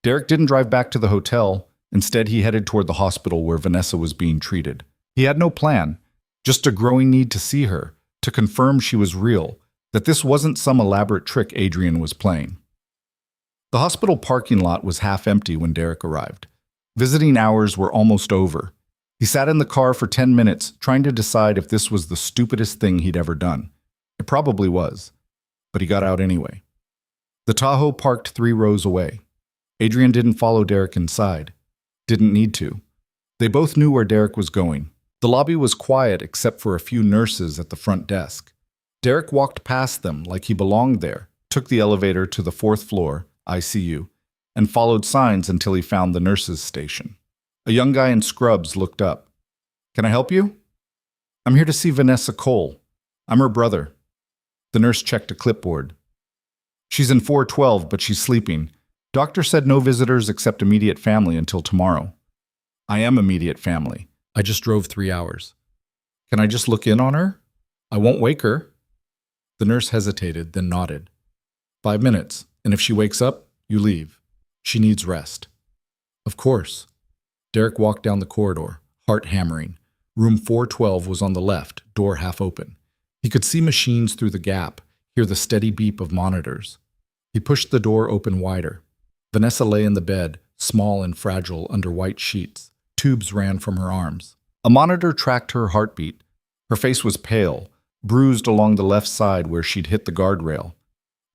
Derek didn't drive back to the hotel. Instead, he headed toward the hospital where Vanessa was being treated. He had no plan, just a growing need to see her, to confirm she was real, that this wasn't some elaborate trick Adrian was playing. The hospital parking lot was half empty when Derek arrived. Visiting hours were almost over. He sat in the car for 10 minutes, trying to decide if this was the stupidest thing he'd ever done. It probably was, but he got out anyway. The Tahoe parked 3 rows away. Adrian didn't follow Derek inside. Didn't need to. They both knew where Derek was going. The lobby was quiet except for a few nurses at the front desk. Derek walked past them like he belonged there, took the elevator to the 4th floor, ICU, and followed signs until he found the nurses' station. A young guy in scrubs looked up. "Can I help you?" "I'm here to see Vanessa Cole. I'm her brother." The nurse checked a clipboard. "She's in 412, but she's sleeping. Doctor said no visitors except immediate family until tomorrow." "I am immediate family. I just drove 3 hours. Can I just look in on her? I won't wake her." The nurse hesitated, then nodded. 5 minutes, and if she wakes up, you leave. She needs rest." "Of course." Derek walked down the corridor, heart hammering. Room 412 was on the left, door half open. He could see machines through the gap, hear the steady beep of monitors. He pushed the door open wider. Vanessa lay in the bed, small and fragile under white sheets. Tubes ran from her arms. A monitor tracked her heartbeat. Her face was pale, bruised along the left side where she'd hit the guardrail.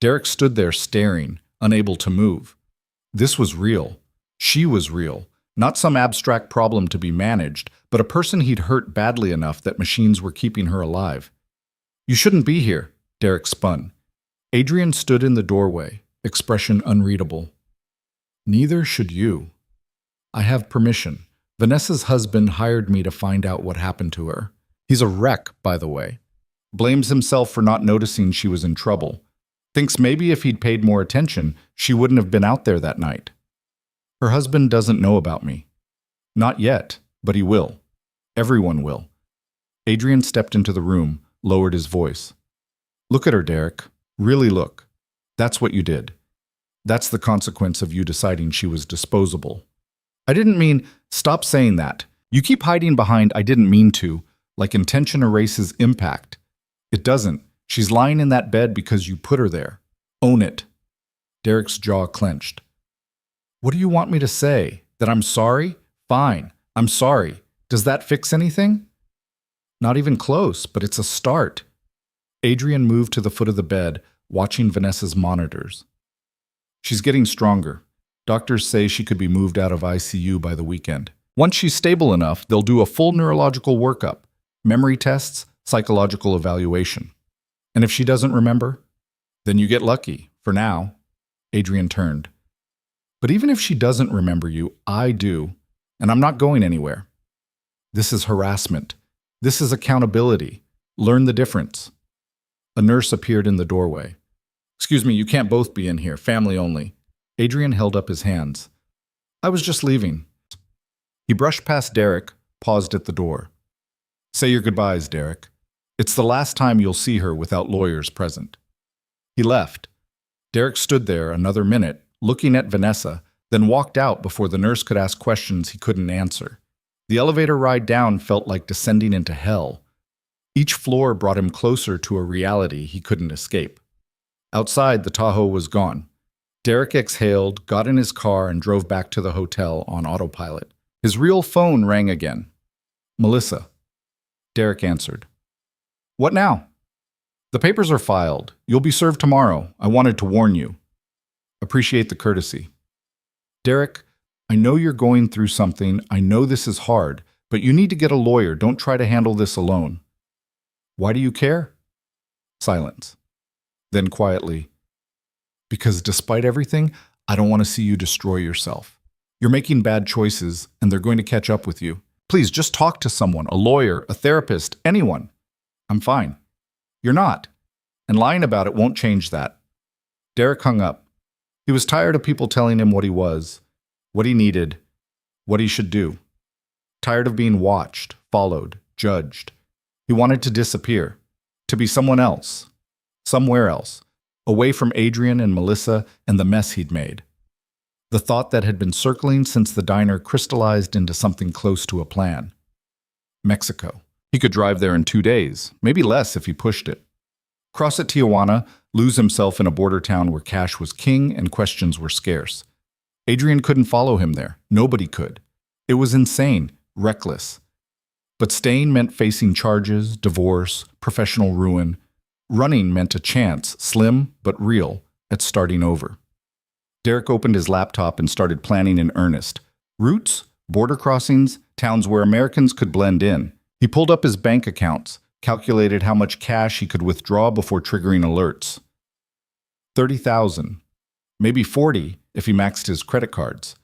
Derek stood there staring, unable to move. This was real. She was real. Not some abstract problem to be managed, but a person he'd hurt badly enough that machines were keeping her alive. "You shouldn't be here," Derek spun. Adrian stood in the doorway, expression unreadable. "Neither should you. I have permission. Vanessa's husband hired me to find out what happened to her. He's a wreck, by the way. Blames himself for not noticing she was in trouble. Thinks maybe if he'd paid more attention, she wouldn't have been out there that night. Her husband doesn't know about me. Not yet, but he will. Everyone will." Adrian stepped into the room, lowered his voice. "Look at her, Derek. Really look. That's what you did. That's the consequence of you deciding she was disposable." "I didn't mean..." "Stop saying that. You keep hiding behind 'I didn't mean to,' like intention erases impact. It doesn't. She's lying in that bed because you put her there. Own it." Derek's jaw clenched. "What do you want me to say? That I'm sorry? Fine, I'm sorry. Does that fix anything?" "Not even close, but it's a start." Adrian moved to the foot of the bed, watching Vanessa's monitors. "She's getting stronger. Doctors say she could be moved out of ICU by the weekend. Once she's stable enough, they'll do a full neurological workup, memory tests, psychological evaluation. And if she doesn't remember, then you get lucky, for now." Adrian turned. "But even if she doesn't remember you, I do, and I'm not going anywhere. This is harassment. This is accountability. Learn the difference." A nurse appeared in the doorway. "Excuse me, you can't both be in here. Family only." Adrian held up his hands. I was just leaving. He brushed past Derek, paused at the door. Say your goodbyes, Derek. It's the last time you'll see her without lawyers present. He left. Derek stood there another minute, looking at Vanessa, then walked out before the nurse could ask questions he couldn't answer. The elevator ride down felt like descending into hell. Each floor brought him closer to a reality he couldn't escape. Outside, the Tahoe was gone. Derek exhaled, got in his car, and drove back to the hotel on autopilot. His real phone rang again. Melissa. Derek answered. What now? The papers are filed. You'll be served tomorrow. I wanted to warn you. Appreciate the courtesy. Derek, I know you're going through something. I know this is hard, but you need to get a lawyer. Don't try to handle this alone. Why do you care? Silence. Then quietly, because despite everything, I don't want to see you destroy yourself. You're making bad choices, and they're going to catch up with you. Please, just talk to someone, a lawyer, a therapist, anyone. I'm fine. You're not. And lying about it won't change that. Derek hung up. He was tired of people telling him what he was, what he needed, what he should do. Tired of being watched, followed, judged. He wanted to disappear, to be someone else, somewhere else, away from Adrian and Melissa and the mess he'd made. The thought that had been circling since the diner crystallized into something close to a plan. Mexico. He could drive there in 2 days, maybe less if he pushed it. Cross at Tijuana, lose himself in a border town where cash was king and questions were scarce. Adrian couldn't follow him there. Nobody could. It was insane, reckless. But staying meant facing charges, divorce, professional ruin. Running meant a chance, slim but real, at starting over. Derek opened his laptop and started planning in earnest. Routes, border crossings, towns where Americans could blend in. He pulled up his bank accounts, calculated how much cash he could withdraw before triggering alerts. 30,000, maybe 40 if he maxed his credit cards.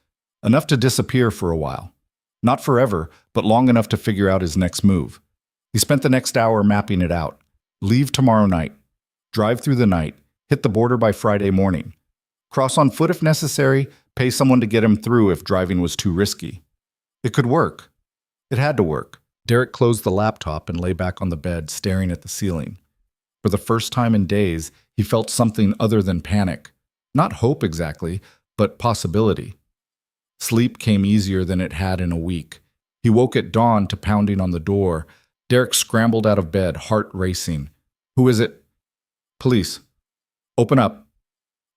Enough to disappear for a while. Not forever, but long enough to figure out his next move. He spent the next hour mapping it out. Leave tomorrow night. Drive through the night. Hit the border by Friday morning. Cross on foot if necessary. Pay someone to get him through if driving was too risky. It could work. It had to work. Derek closed the laptop and lay back on the bed, staring at the ceiling. For the first time in days, he felt something other than panic. Not hope exactly, but possibility. Sleep came easier than it had in a week. He woke at dawn to pounding on the door. Derek scrambled out of bed, heart racing. Who is it? Police. Open up.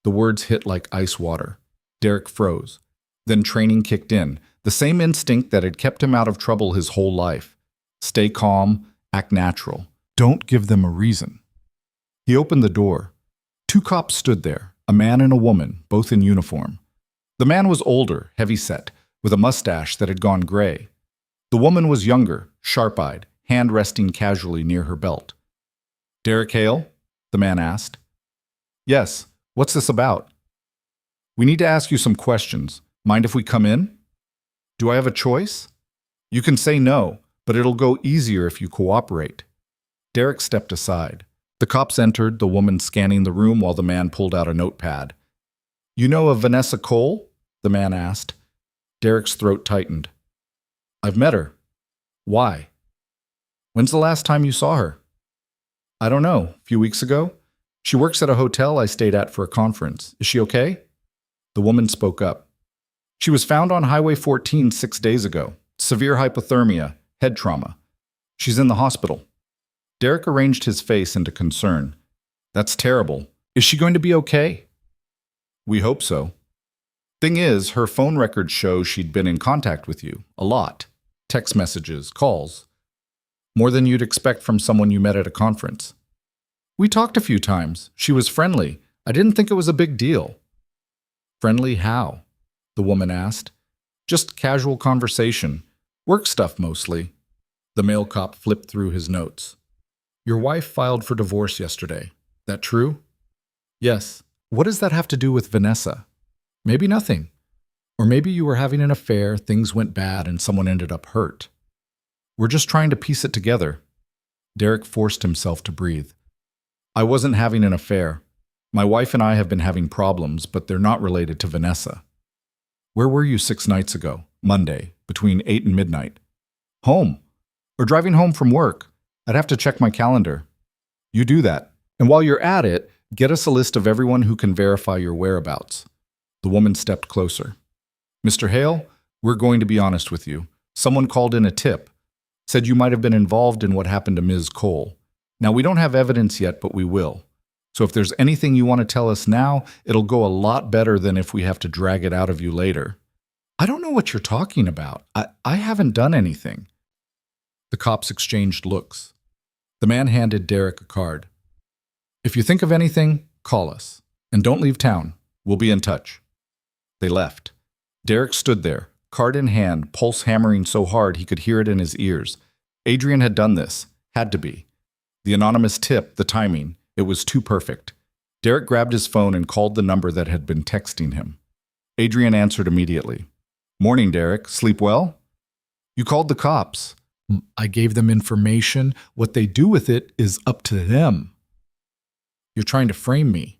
The words hit like ice water. Derek froze. Then training kicked in, the same instinct that had kept him out of trouble his whole life. Stay calm, act natural. Don't give them a reason. He opened the door. 2 cops stood there, a man and a woman, both in uniform. The man was older, heavy-set, with a mustache that had gone gray. The woman was younger, sharp-eyed, hand resting casually near her belt. Derek Hale? The man asked. Yes. What's this about? We need to ask you some questions. Mind if we come in? Do I have a choice? You can say no, but it'll go easier if you cooperate. Derek stepped aside. The cops entered, the woman scanning the room while the man pulled out a notepad. You know of Vanessa Cole? The man asked. Derek's throat tightened. I've met her. Why? When's the last time you saw her? I don't know. A few weeks ago? She works at a hotel I stayed at for a conference. Is she okay? The woman spoke up. She was found on Highway 14 6 days ago. Severe hypothermia, head trauma. She's in the hospital. Derek arranged his face into concern. That's terrible. Is she going to be okay? We hope so. Thing is, her phone records show she'd been in contact with you. A lot. Text messages, calls. More than you'd expect from someone you met at a conference. We talked a few times. She was friendly. I didn't think it was a big deal. Friendly how? The woman asked. Just casual conversation. Work stuff mostly. The male cop flipped through his notes. Your wife filed for divorce yesterday. That true? Yes. What does that have to do with Vanessa? Maybe nothing. Or maybe you were having an affair, things went bad, and someone ended up hurt. We're just trying to piece it together. Derek forced himself to breathe. I wasn't having an affair. My wife and I have been having problems, but they're not related to Vanessa. Where were you 6 nights ago? Monday, between 8 and midnight. Home. Or driving home from work. I'd have to check my calendar. You do that. And while you're at it, get us a list of everyone who can verify your whereabouts. The woman stepped closer. Mr. Hale, we're going to be honest with you. Someone called in a tip. Said you might have been involved in what happened to Ms. Cole. Now, we don't have evidence yet, but we will. So if there's anything you want to tell us now, it'll go a lot better than if we have to drag it out of you later. I don't know what you're talking about. I haven't done anything. The cops exchanged looks. The man handed Derek a card. If you think of anything, call us. And don't leave town. We'll be in touch. They left. Derek stood there, card in hand, pulse hammering so hard he could hear it in his ears. Adrian had done this. Had to be. The anonymous tip, the timing, it was too perfect. Derek grabbed his phone and called the number that had been texting him. Adrian answered immediately. Morning, Derek. Sleep well? You called the cops. I gave them information. What they do with it is up to them. You're trying to frame me.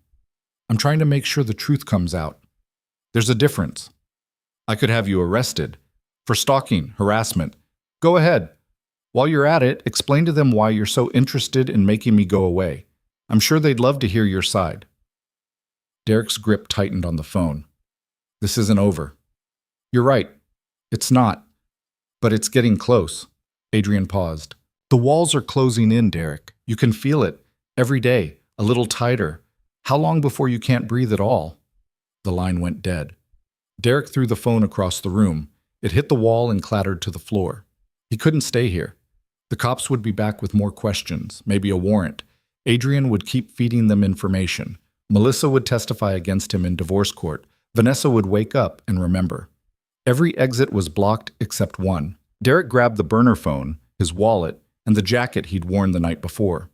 I'm trying to make sure the truth comes out. There's a difference. I could have you arrested for stalking, harassment. Go ahead. While you're at it, explain to them why you're so interested in making me go away. I'm sure they'd love to hear your side. Derek's grip tightened on the phone. This isn't over. You're right. It's not. But it's getting close. Adrian paused. The walls are closing in, Derek. You can feel it. Every day. A little tighter. How long before you can't breathe at all? The line went dead. Derek threw the phone across the room. It hit the wall and clattered to the floor. He couldn't stay here. The cops would be back with more questions, maybe a warrant. Adrian would keep feeding them information. Melissa would testify against him in divorce court. Vanessa would wake up and remember. Every exit was blocked except one. Derek grabbed the burner phone, his wallet, and the jacket he'd worn the night before.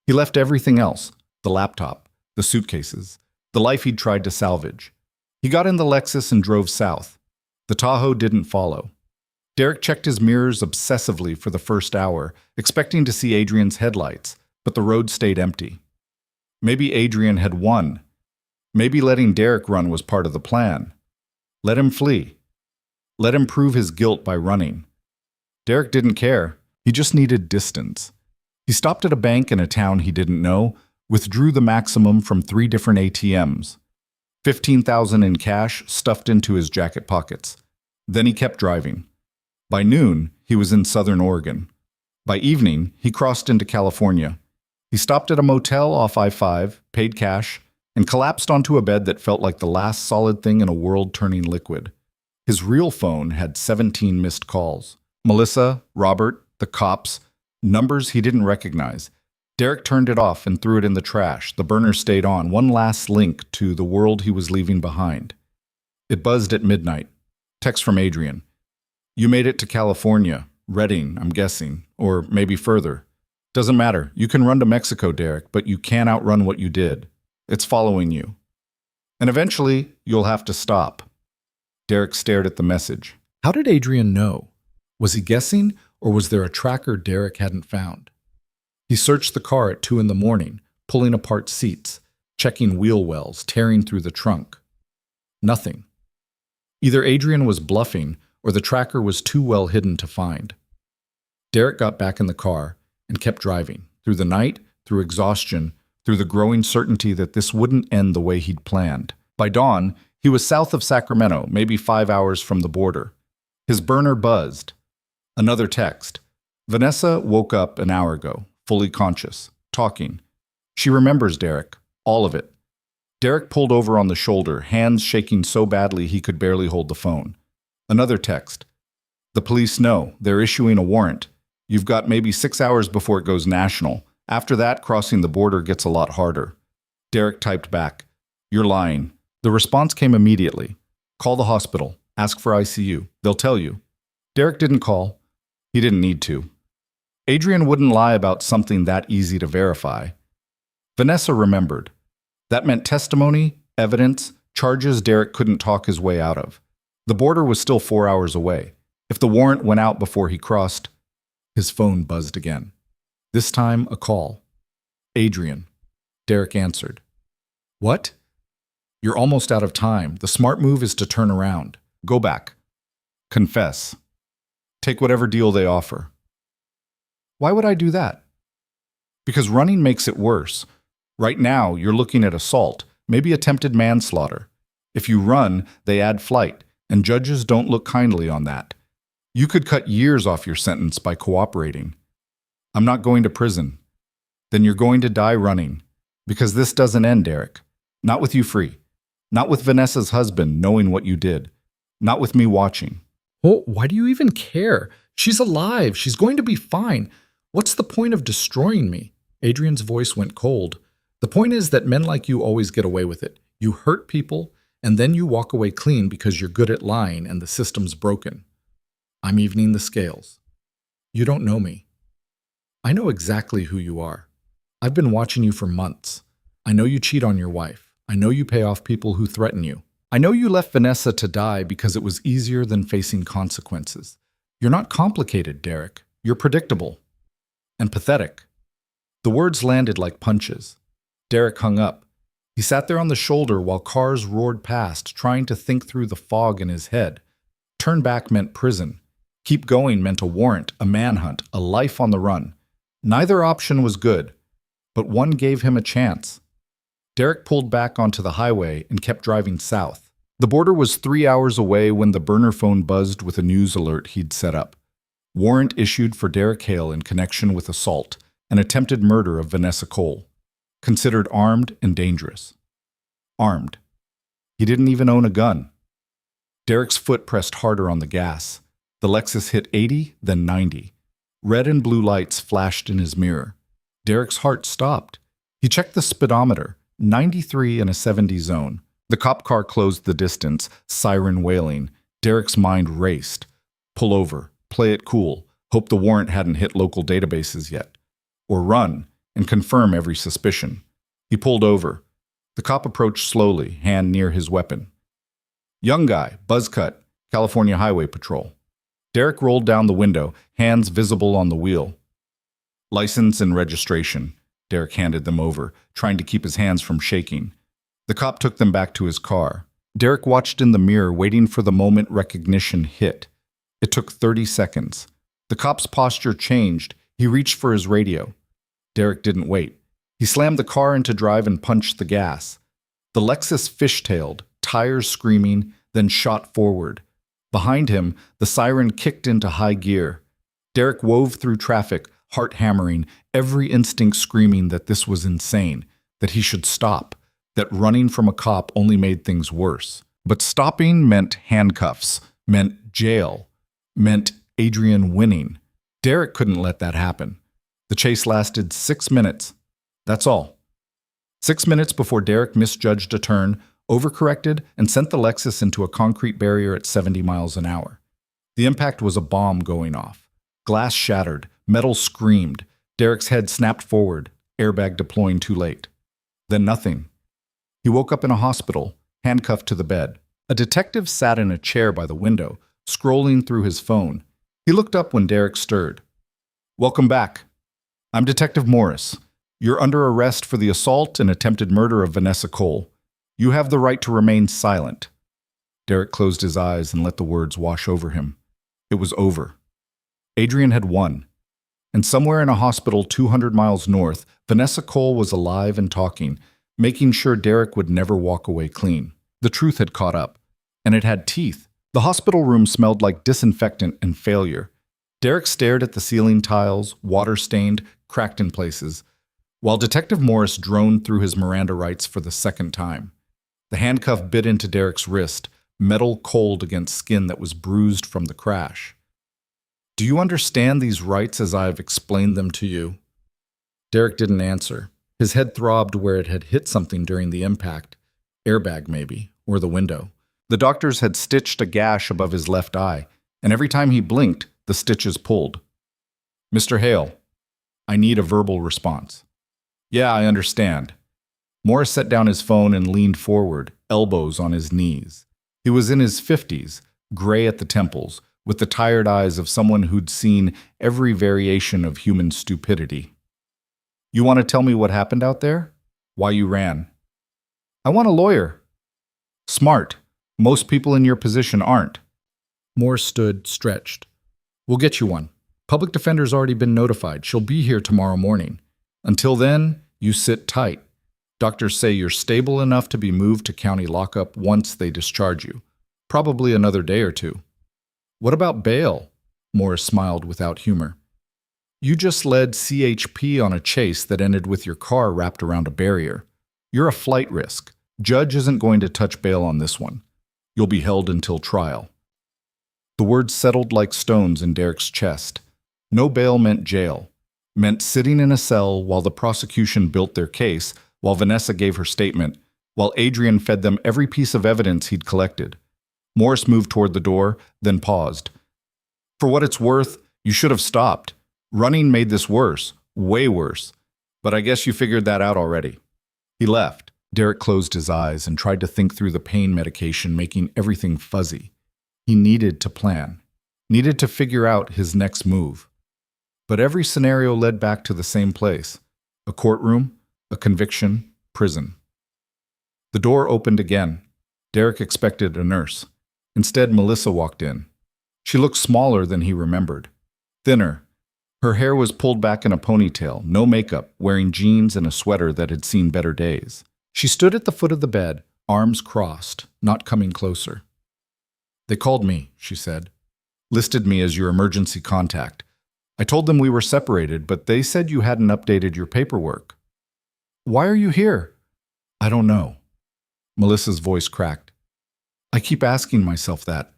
He left everything else, the laptop, the suitcases, the life he'd tried to salvage. He got in the Lexus and drove south. The Tahoe didn't follow. Derek checked his mirrors obsessively for the first hour, expecting to see Adrian's headlights, but the road stayed empty. Maybe Adrian had won. Maybe letting Derek run was part of the plan. Let him flee. Let him prove his guilt by running. Derek didn't care. He just needed distance. He stopped at a bank in a town he didn't know, withdrew the maximum from 3 different ATMs. $15,000 in cash stuffed into his jacket pockets. Then he kept driving. By noon, he was in southern Oregon. By evening, he crossed into California. He stopped at a motel off I-5, paid cash, and collapsed onto a bed that felt like the last solid thing in a world turning liquid. His real phone had 17 missed calls. Melissa, Robert, the cops, numbers he didn't recognize. Derek turned it off and threw it in the trash. The burner stayed on, one last link to the world he was leaving behind. It buzzed at midnight. Text from Adrian. You made it to California, Redding, I'm guessing, or maybe further. Doesn't matter. You can run to Mexico, Derek, but you can't outrun what you did. It's following you. And eventually, you'll have to stop. Derek stared at the message. How did Adrian know? Was he guessing, or was there a tracker Derek hadn't found? He searched the car at 2 a.m, pulling apart seats, checking wheel wells, tearing through the trunk. Nothing. Either Adrian was bluffing, or the tracker was too well hidden to find. Derek got back in the car and kept driving, through the night, through exhaustion, through the growing certainty that this wouldn't end the way he'd planned. By dawn, he was south of Sacramento, maybe 5 hours from the border. His burner buzzed. Another text. Vanessa woke up an hour ago, fully conscious, talking. She remembers Derek, all of it. Derek pulled over on the shoulder, hands shaking so badly he could barely hold the phone. Another text. The police know. They're issuing a warrant. You've got maybe 6 hours before it goes national. After that, crossing the border gets a lot harder. Derek typed back. You're lying. The response came immediately. Call the hospital. Ask for ICU. They'll tell you. Derek didn't call. He didn't need to. Adrian wouldn't lie about something that easy to verify. Vanessa remembered. That meant testimony, evidence, charges Derek couldn't talk his way out of. The border was still 4 hours away. If the warrant went out before he crossed, his phone buzzed again. This time, a call. Adrian. Derek answered. What? You're almost out of time. The smart move is to turn around. Go back. Confess. Take whatever deal they offer. Why would I do that? Because running makes it worse. Right now, you're looking at assault, maybe attempted manslaughter. If you run, they add flight, and judges don't look kindly on that. You could cut years off your sentence by cooperating. I'm not going to prison. Then you're going to die running. Because this doesn't end, Derek. Not with you free. Not with Vanessa's husband knowing what you did. Not with me watching. Oh, why do you even care? She's alive. She's going to be fine. What's the point of destroying me? Adrian's voice went cold. The point is that men like you always get away with it. You hurt people, and then you walk away clean because you're good at lying and the system's broken. I'm evening the scales. You don't know me. I know exactly who you are. I've been watching you for months. I know you cheat on your wife. I know you pay off people who threaten you. I know you left Vanessa to die because it was easier than facing consequences. You're not complicated, Derek. You're predictable. And pathetic. The words landed like punches. Derek hung up. He sat there on the shoulder while cars roared past, trying to think through the fog in his head. Turn back meant prison. Keep going meant a warrant, a manhunt, a life on the run. Neither option was good, but one gave him a chance. Derek pulled back onto the highway and kept driving south. The border was 3 hours away when the burner phone buzzed with a news alert he'd set up. Warrant issued for Derek Hale in connection with assault and attempted murder of Vanessa Cole. Considered armed and dangerous. Armed. He didn't even own a gun. Derek's foot pressed harder on the gas. The Lexus hit 80, then 90. Red and blue lights flashed in his mirror. Derek's heart stopped. He checked the speedometer, 93 in a 70 zone. The cop car closed the distance, siren wailing. Derek's mind raced. Pull over, play it cool, hope the warrant hadn't hit local databases yet. Or run and confirm every suspicion. He pulled over. The cop approached slowly, hand near his weapon. Young guy, buzz cut, California Highway Patrol. Derek rolled down the window, hands visible on the wheel. License and registration. Derek handed them over, trying to keep his hands from shaking. The cop took them back to his car. Derek watched in the mirror, waiting for the moment recognition hit. It took 30 seconds. The cop's posture changed. He reached for his radio. Derek didn't wait. He slammed the car into drive and punched the gas. The Lexus fishtailed, tires screaming, then shot forward. Behind him, the siren kicked into high gear. Derek wove through traffic, heart hammering, every instinct screaming that this was insane, that he should stop, that running from a cop only made things worse. But stopping meant handcuffs, meant jail, meant Adrian winning. Derek couldn't let that happen. The chase lasted 6 minutes. That's all. 6 minutes before Derek misjudged a turn, overcorrected, and sent the Lexus into a concrete barrier at 70 miles an hour. The impact was a bomb going off. Glass shattered, metal screamed. Derek's head snapped forward, airbag deploying too late. Then nothing. He woke up in a hospital, handcuffed to the bed. A detective sat in a chair by the window, scrolling through his phone. He looked up when Derek stirred. Welcome back. I'm Detective Morris. You're under arrest for the assault and attempted murder of Vanessa Cole. You have the right to remain silent. Derek closed his eyes and let the words wash over him. It was over. Adrian had won. And somewhere in a hospital 200 miles north, Vanessa Cole was alive and talking, making sure Derek would never walk away clean. The truth had caught up. And it had teeth. The hospital room smelled like disinfectant and failure. Derek stared at the ceiling tiles, water-stained, cracked in places, while Detective Morris droned through his Miranda rights for the second time. The handcuff bit into Derek's wrist, metal cold against skin that was bruised from the crash. Do you understand these rights as I have explained them to you? Derek didn't answer. His head throbbed where it had hit something during the impact. Airbag, maybe, or the window. The doctors had stitched a gash above his left eye, and every time he blinked, the stitches pulled. Mr. Hale, I need a verbal response. Yeah, I understand. Morris set down his phone and leaned forward, elbows on his knees. He was in his 50s, gray at the temples, with the tired eyes of someone who'd seen every variation of human stupidity. You want to tell me what happened out there? Why you ran? I want a lawyer. Smart. Most people in your position aren't. Morris stood, stretched. We'll get you one. Public defender's already been notified. She'll be here tomorrow morning. Until then, you sit tight. Doctors say you're stable enough to be moved to county lockup once they discharge you. Probably another day or two. What about bail? Morris smiled without humor. You just led CHP on a chase that ended with your car wrapped around a barrier. You're a flight risk. Judge isn't going to touch bail on this one. You'll be held until trial. The words settled like stones in Derek's chest. No bail meant jail. Meant sitting in a cell while the prosecution built their case, while Vanessa gave her statement, while Adrian fed them every piece of evidence he'd collected. Morris moved toward the door, then paused. For what it's worth, you should have stopped. Running made this worse, way worse. But I guess you figured that out already. He left. Derek closed his eyes and tried to think through the pain medication making everything fuzzy. He needed to plan. Needed to figure out his next move. But every scenario led back to the same place. A courtroom, a conviction, prison. The door opened again. Derek expected a nurse. Instead, Melissa walked in. She looked smaller than he remembered. Thinner. Her hair was pulled back in a ponytail, no makeup, wearing jeans and a sweater that had seen better days. She stood at the foot of the bed, arms crossed, not coming closer. They called me, she said. Listed me as your emergency contact. I told them we were separated, but they said you hadn't updated your paperwork. Why are you here? I don't know. Melissa's voice cracked. I keep asking myself that.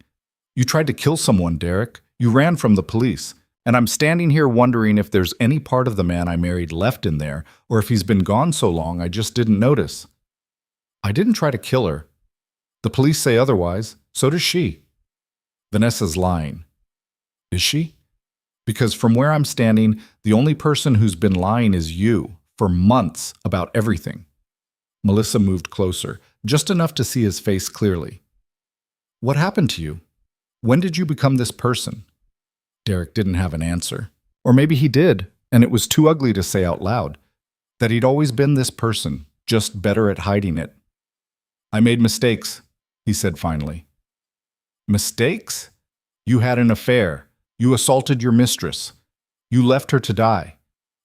You tried to kill someone, Derek. You ran from the police. And I'm standing here wondering if there's any part of the man I married left in there, or if he's been gone so long I just didn't notice. I didn't try to kill her. The police say otherwise. So does she. Vanessa's lying. Is she? Because from where I'm standing, the only person who's been lying is you, for months, about everything. Melissa moved closer, just enough to see his face clearly. What happened to you? When did you become this person? Derek didn't have an answer. Or maybe he did, and it was too ugly to say out loud. That he'd always been this person, just better at hiding it. I made mistakes, he said finally. Mistakes? You had an affair. You assaulted your mistress. You left her to die.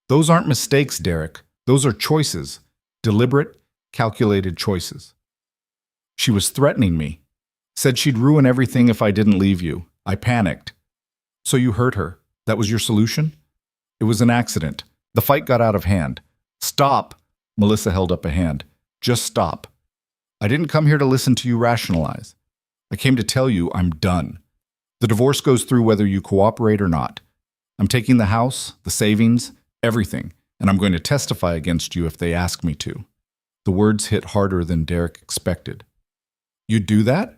Those aren't mistakes, Derek. Those are choices. Deliberate, calculated choices. She was threatening me. Said she'd ruin everything if I didn't leave you. I panicked. So you hurt her. That was your solution? It was an accident. The fight got out of hand. Stop! Melissa held up a hand. Just stop. I didn't come here to listen to you rationalize. I came to tell you I'm done. The divorce goes through whether you cooperate or not. I'm taking the house, the savings, everything, and I'm going to testify against you if they ask me to. The words hit harder than Derek expected. You'd do that?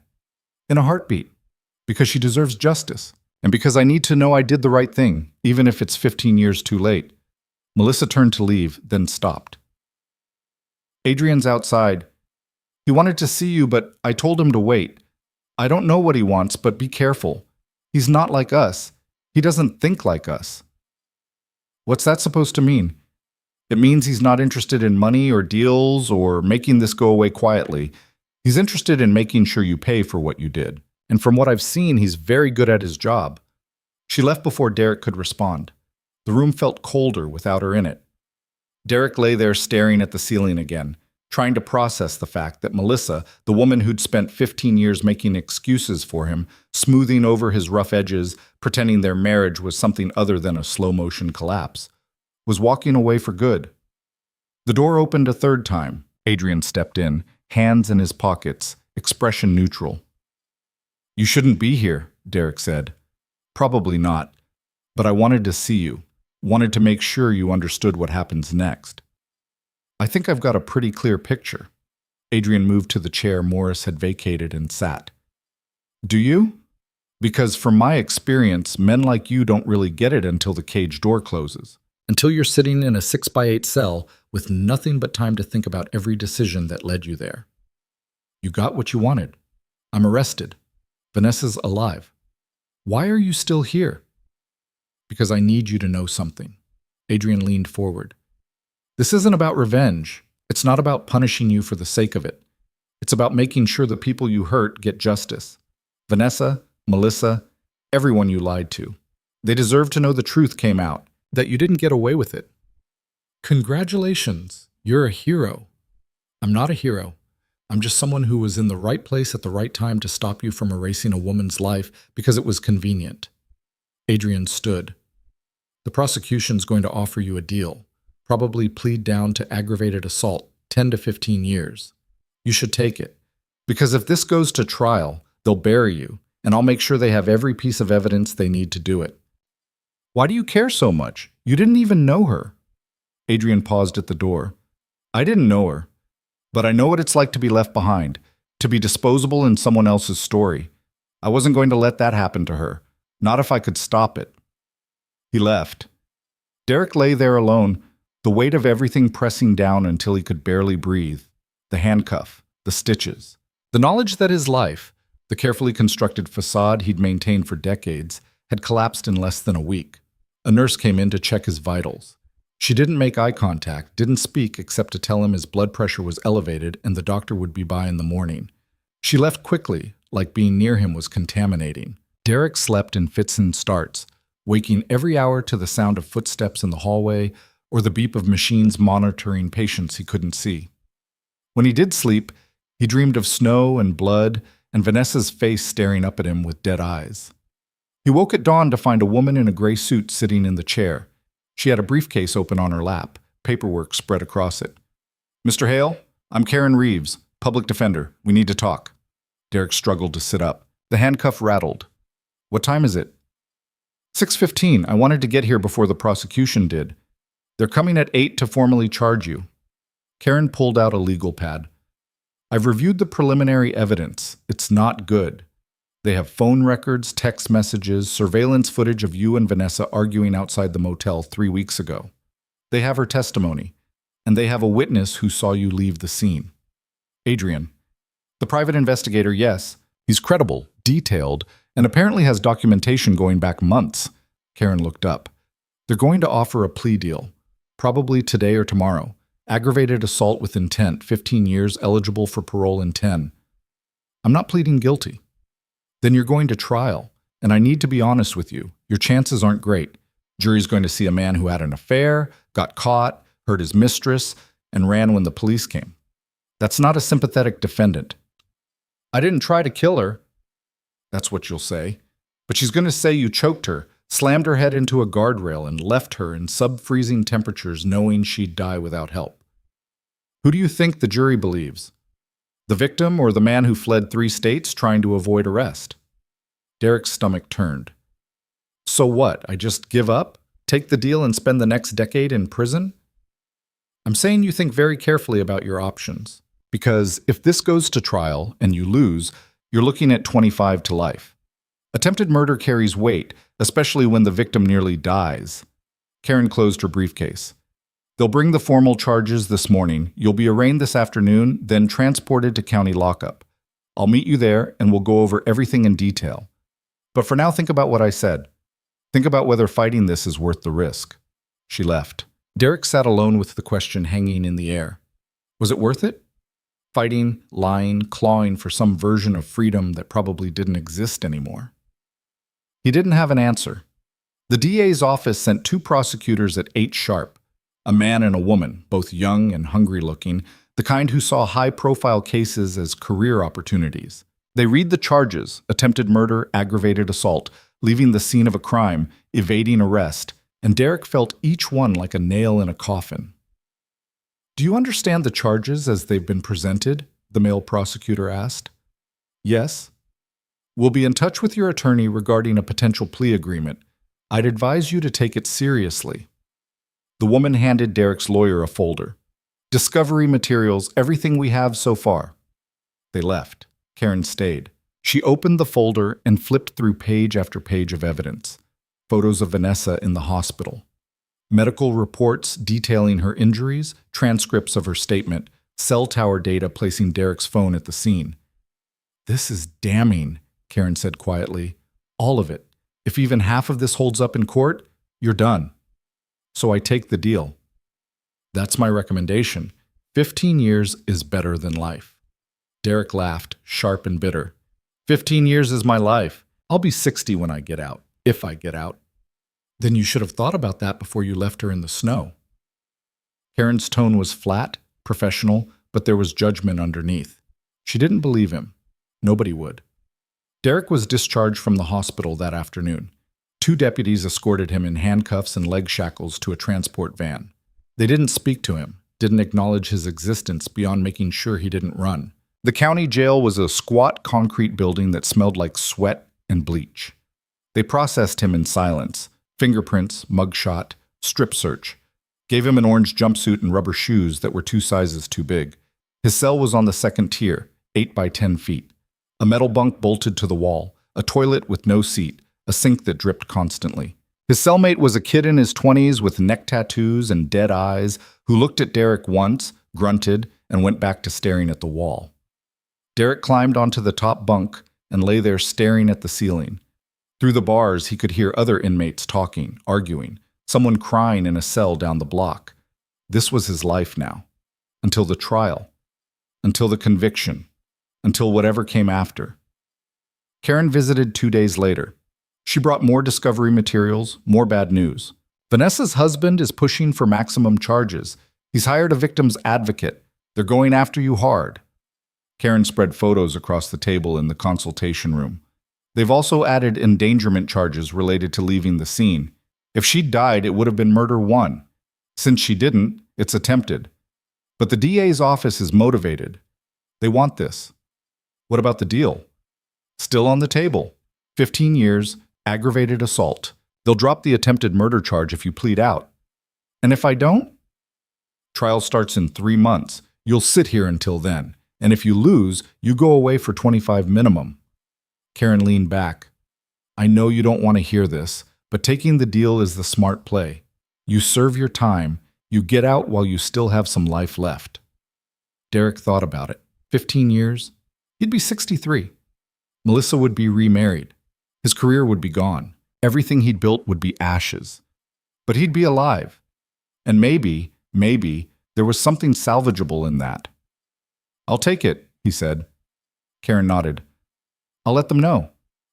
In a heartbeat. Because she deserves justice. And because I need to know I did the right thing, even if it's 15 years too late. Melissa turned to leave, then stopped. Adrian's outside. He wanted to see you, but I told him to wait. I don't know what he wants, but be careful. He's not like us. He doesn't think like us. What's that supposed to mean? It means he's not interested in money or deals or making this go away quietly. He's interested in making sure you pay for what you did. And from what I've seen, he's very good at his job. She left before Derek could respond. The room felt colder without her in it. Derek lay there staring at the ceiling again, trying to process the fact that Melissa, the woman who'd spent 15 years making excuses for him, smoothing over his rough edges, pretending their marriage was something other than a slow-motion collapse, was walking away for good. The door opened a third time. Adrian stepped in, hands in his pockets, expression neutral. You shouldn't be here, Derek said. Probably not. But I wanted to see you. Wanted to make sure you understood what happens next. I think I've got a pretty clear picture. Adrian moved to the chair Morris had vacated and sat. Do you? Because from my experience, men like you don't really get it until the cage door closes. Until you're sitting in a 6x8 cell with nothing but time to think about every decision that led you there. You got what you wanted. I'm arrested. Vanessa's alive. Why are you still here? Because I need you to know something. Adrian leaned forward. This isn't about revenge. It's not about punishing you for the sake of it. It's about making sure the people you hurt get justice. Vanessa, Melissa, everyone you lied to. They deserve to know the truth came out, That you didn't get away with it. Congratulations, you're a hero. I'm not a hero. I'm just someone who was in the right place at the right time to stop you from erasing a woman's life because it was convenient. Adrian stood. The prosecution's going to offer you a deal, probably plead down to aggravated assault, 10 to 15 years. You should take it, because if this goes to trial, they'll bury you, and I'll make sure they have every piece of evidence they need to do it. Why do you care so much? You didn't even know her. Adrian paused at the door. I didn't know her, but I know what it's like to be left behind, to be disposable in someone else's story. I wasn't going to let that happen to her, not if I could stop it. He left. Derek lay there alone, the weight of everything pressing down until he could barely breathe. The handcuff, the stitches, the knowledge that his life, the carefully constructed facade he'd maintained for decades, had collapsed in less than a week. A nurse came in to check his vitals. She didn't make eye contact, didn't speak except to tell him his blood pressure was elevated and the doctor would be by in the morning. She left quickly, like being near him was contaminating. Derek slept in fits and starts, waking every hour to the sound of footsteps in the hallway or the beep of machines monitoring patients he couldn't see. When he did sleep, he dreamed of snow and blood and Vanessa's face staring up at him with dead eyes. He woke at dawn to find a woman in a gray suit sitting in the chair. She had a briefcase open on her lap, paperwork spread across it. Mr. Hale, I'm Karen Reeves, public defender. We need to talk. Derek struggled to sit up. The handcuff rattled. What time is it? 6:15. I wanted to get here before the prosecution did. They're coming at 8 to formally charge you. Karen pulled out a legal pad. I've reviewed the preliminary evidence. It's not good. They have phone records, text messages, surveillance footage of you and Vanessa arguing outside the motel 3 weeks ago. They have her testimony, and they have a witness who saw you leave the scene. Adrian. The private investigator, yes. He's credible, detailed, and apparently has documentation going back months. Karen looked up. They're going to offer a plea deal, probably today or tomorrow. Aggravated assault with intent, 15 years, eligible for parole in 10. I'm not pleading guilty. Then you're going to trial, and I need to be honest with you. Your chances aren't great. Jury's going to see a man who had an affair, got caught, hurt his mistress, and ran when the police came. That's not a sympathetic defendant. I didn't try to kill her. That's what you'll say. But she's going to say you choked her, slammed her head into a guardrail, and left her in sub-freezing temperatures knowing she'd die without help. Who do you think the jury believes? The victim or the man who fled 3 states trying to avoid arrest? Derek's stomach turned. So what, I just give up? Take the deal and spend the next decade in prison? I'm saying you think very carefully about your options. Because if this goes to trial and you lose, you're looking at 25 to life. Attempted murder carries weight, especially when the victim nearly dies. Karen closed her briefcase. They'll bring the formal charges this morning. You'll be arraigned this afternoon, then transported to county lockup. I'll meet you there and we'll go over everything in detail. But for now, think about what I said. Think about whether fighting this is worth the risk. She left. Derek sat alone with the question hanging in the air. Was it worth it? Fighting, lying, clawing for some version of freedom that probably didn't exist anymore. He didn't have an answer. The DA's office sent 2 prosecutors at 8 sharp. A man and a woman, both young and hungry-looking, the kind who saw high-profile cases as career opportunities. They read the charges, attempted murder, aggravated assault, leaving the scene of a crime, evading arrest, and Derek felt each one like a nail in a coffin. Do you understand the charges as they've been presented? The male prosecutor asked. Yes. We'll be in touch with your attorney regarding a potential plea agreement. I'd advise you to take it seriously. The woman handed Derek's lawyer a folder. Discovery materials, everything we have so far. They left. Karen stayed. She opened the folder and flipped through page after page of evidence. Photos of Vanessa in the hospital. Medical reports detailing her injuries, transcripts of her statement, cell tower data placing Derek's phone at the scene. This is damning, Karen said quietly. All of it. If even half of this holds up in court, you're done. So I take the deal. That's my recommendation. 15 years is better than life. Derek laughed, sharp and bitter. 15 years is my life. I'll be 60 when I get out, if I get out. Then you should have thought about that before you left her in the snow. Karen's tone was flat, professional, but there was judgment underneath. She didn't believe him. Nobody would. Derek was discharged from the hospital that afternoon. 2 deputies escorted him in handcuffs and leg shackles to a transport van. They didn't speak to him, didn't acknowledge his existence beyond making sure he didn't run. The county jail was a squat concrete building that smelled like sweat and bleach. They processed him in silence. Fingerprints, mugshot, strip search. Gave him an orange jumpsuit and rubber shoes that were 2 sizes too big. His cell was on the second tier, 8 by 10 feet. A metal bunk bolted to the wall, a toilet with no seat, a sink that dripped constantly. His cellmate was a kid in his 20s with neck tattoos and dead eyes who looked at Derek once, grunted, and went back to staring at the wall. Derek climbed onto the top bunk and lay there staring at the ceiling. Through the bars, he could hear other inmates talking, arguing, someone crying in a cell down the block. This was his life now. Until the trial. Until the conviction. Until whatever came after. Karen visited 2 days later. She brought more discovery materials, more bad news. Vanessa's husband is pushing for maximum charges. He's hired a victim's advocate. They're going after you hard. Karen spread photos across the table in the consultation room. They've also added endangerment charges related to leaving the scene. If she'd died, it would have been murder 1. Since she didn't, it's attempted. But the DA's office is motivated. They want this. What about the deal? Still on the table. 15 years, aggravated assault. They'll drop the attempted murder charge if you plead out. And if I don't? Trial starts in 3 months. You'll sit here until then. And if you lose, you go away for 25 minimum. Karen leaned back. I know you don't want to hear this, but taking the deal is the smart play. You serve your time. You get out while you still have some life left. Derek thought about it. 15 years? He'd be 63. Melissa would be remarried. His career would be gone. Everything he'd built would be ashes. But he'd be alive. And maybe, there was something salvageable in that. I'll take it, he said. Karen nodded. I'll let them know.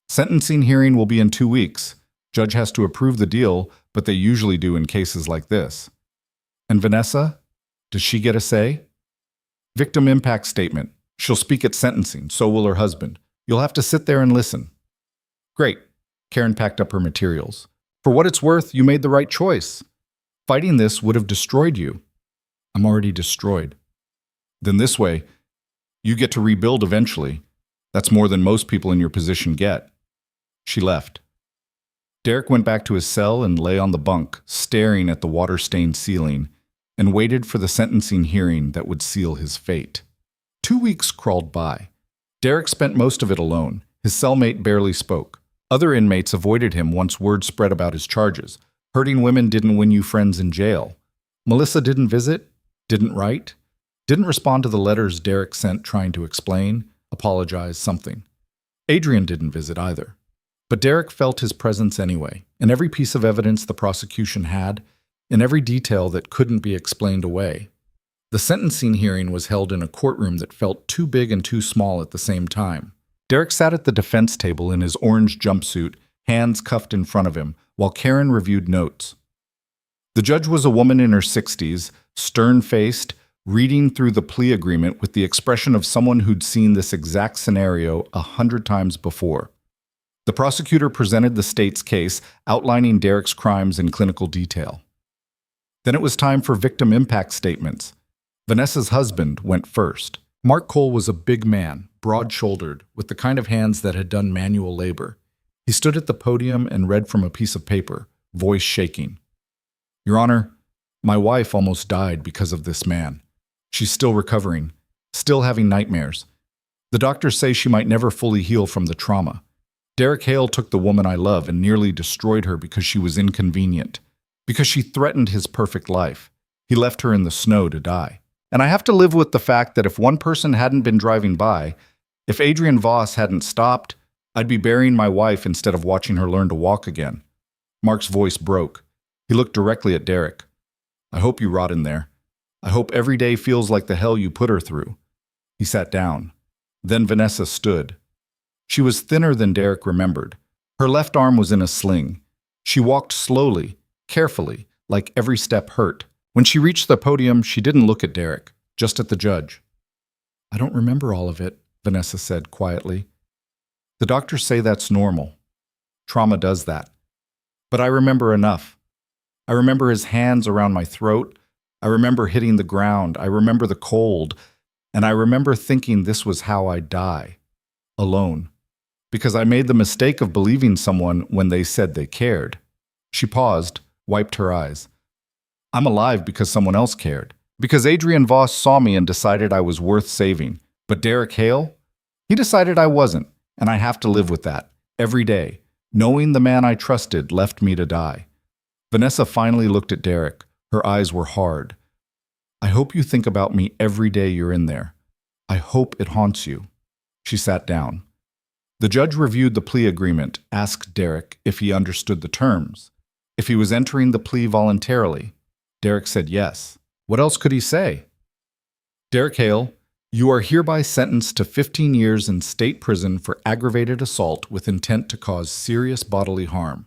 Sentencing hearing will be in 2 weeks. Judge has to approve the deal, but they usually do in cases like this. And Vanessa? Does she get a say? Victim impact statement. She'll speak at sentencing, so will her husband. You'll have to sit there and listen. Great. Karen packed up her materials. For what it's worth, you made the right choice. Fighting this would have destroyed you. I'm already destroyed. Then this way, you get to rebuild eventually. That's more than most people in your position get. She left. Derek went back to his cell and lay on the bunk, staring at the water-stained ceiling, and waited for the sentencing hearing that would seal his fate. 2 weeks crawled by. Derek spent most of it alone. His cellmate barely spoke. Other inmates avoided him once word spread about his charges. Hurting women didn't win you friends in jail. Melissa didn't visit, didn't write, didn't respond to the letters Derek sent trying to explain, apologize, something. Adrian didn't visit either. But Derek felt his presence anyway, in every piece of evidence the prosecution had, in every detail that couldn't be explained away. The sentencing hearing was held in a courtroom that felt too big and too small at the same time. Derek sat at the defense table in his orange jumpsuit, hands cuffed in front of him, while Karen reviewed notes. The judge was a woman in her 60s, stern-faced, reading through the plea agreement with the expression of someone who'd seen this exact scenario 100 times before. The prosecutor presented the state's case, outlining Derek's crimes in clinical detail. Then it was time for victim impact statements. Vanessa's husband went first. Mark Cole was a big man, broad-shouldered, with the kind of hands that had done manual labor. He stood at the podium and read from a piece of paper, voice shaking. Your Honor, my wife almost died because of this man. She's still recovering, still having nightmares. The doctors say she might never fully heal from the trauma. Derek Hale took the woman I love and nearly destroyed her because she was inconvenient, because she threatened his perfect life. He left her in the snow to die. And I have to live with the fact that if one person hadn't been driving by, if Adrian Voss hadn't stopped, I'd be burying my wife instead of watching her learn to walk again. Mark's voice broke. He looked directly at Derek. I hope you rot in there. I hope every day feels like the hell you put her through. He sat down. Then Vanessa stood. She was thinner than Derek remembered. Her left arm was in a sling. She walked slowly, carefully, like every step hurt. When she reached the podium, she didn't look at Derek, just at the judge. "I don't remember all of it," Vanessa said quietly. "The doctors say that's normal. Trauma does that. But I remember enough. I remember his hands around my throat. I remember hitting the ground. I remember the cold. And I remember thinking this was how I'd die. Alone. Because I made the mistake of believing someone when they said they cared." She paused, wiped her eyes. "I'm alive because someone else cared. Because Adrian Voss saw me and decided I was worth saving. But Derek Hale? He decided I wasn't, and I have to live with that. Every day. Knowing the man I trusted left me to die." Vanessa finally looked at Derek. Her eyes were hard. "I hope you think about me every day you're in there. I hope it haunts you." She sat down. The judge reviewed the plea agreement, asked Derek if he understood the terms, if he was entering the plea voluntarily. Derek said yes. What else could he say? "Derek Hale, you are hereby sentenced to 15 years in state prison for aggravated assault with intent to cause serious bodily harm.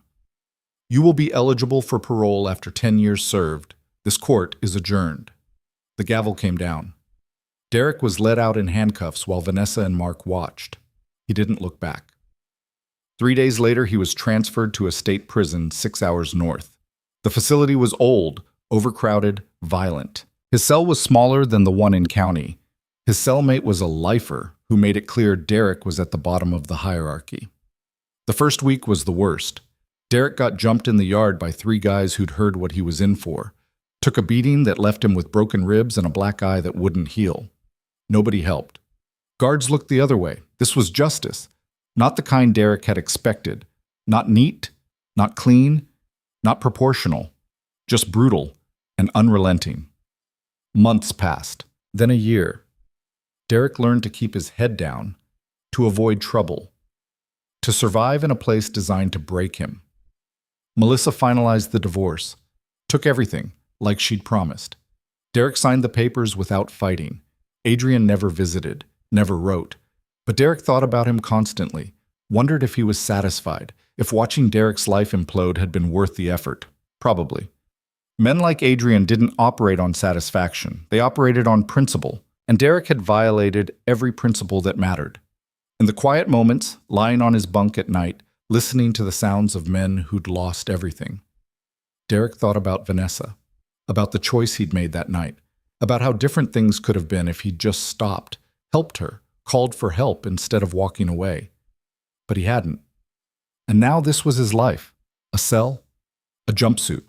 You will be eligible for parole after 10 years served. This court is adjourned." The gavel came down. Derek was led out in handcuffs while Vanessa and Mark watched. He didn't look back. 3 days later, he was transferred to a state prison 6 hours north. The facility was old, overcrowded, violent. His cell was smaller than the one in county. His cellmate was a lifer who made it clear Derek was at the bottom of the hierarchy. The first week was the worst. Derek got jumped in the yard by 3 guys who'd heard what he was in for, took a beating that left him with broken ribs and a black eye that wouldn't heal. Nobody helped. Guards looked the other way. This was justice, not the kind Derek had expected. Not neat, not clean, not proportional, just brutal and unrelenting. Months passed, then a year. Derek learned to keep his head down, to avoid trouble, to survive in a place designed to break him. Melissa finalized the divorce, took everything, like she'd promised. Derek signed the papers without fighting. Adrian never visited, never wrote. But Derek thought about him constantly, wondered if he was satisfied, if watching Derek's life implode had been worth the effort. Probably. Men like Adrian didn't operate on satisfaction. They operated on principle, and Derek had violated every principle that mattered. In the quiet moments, lying on his bunk at night, listening to the sounds of men who'd lost everything, Derek thought about Vanessa, about the choice he'd made that night, about how different things could have been if he'd just stopped, helped her, called for help instead of walking away. But he hadn't. And now this was his life. A cell, a jumpsuit,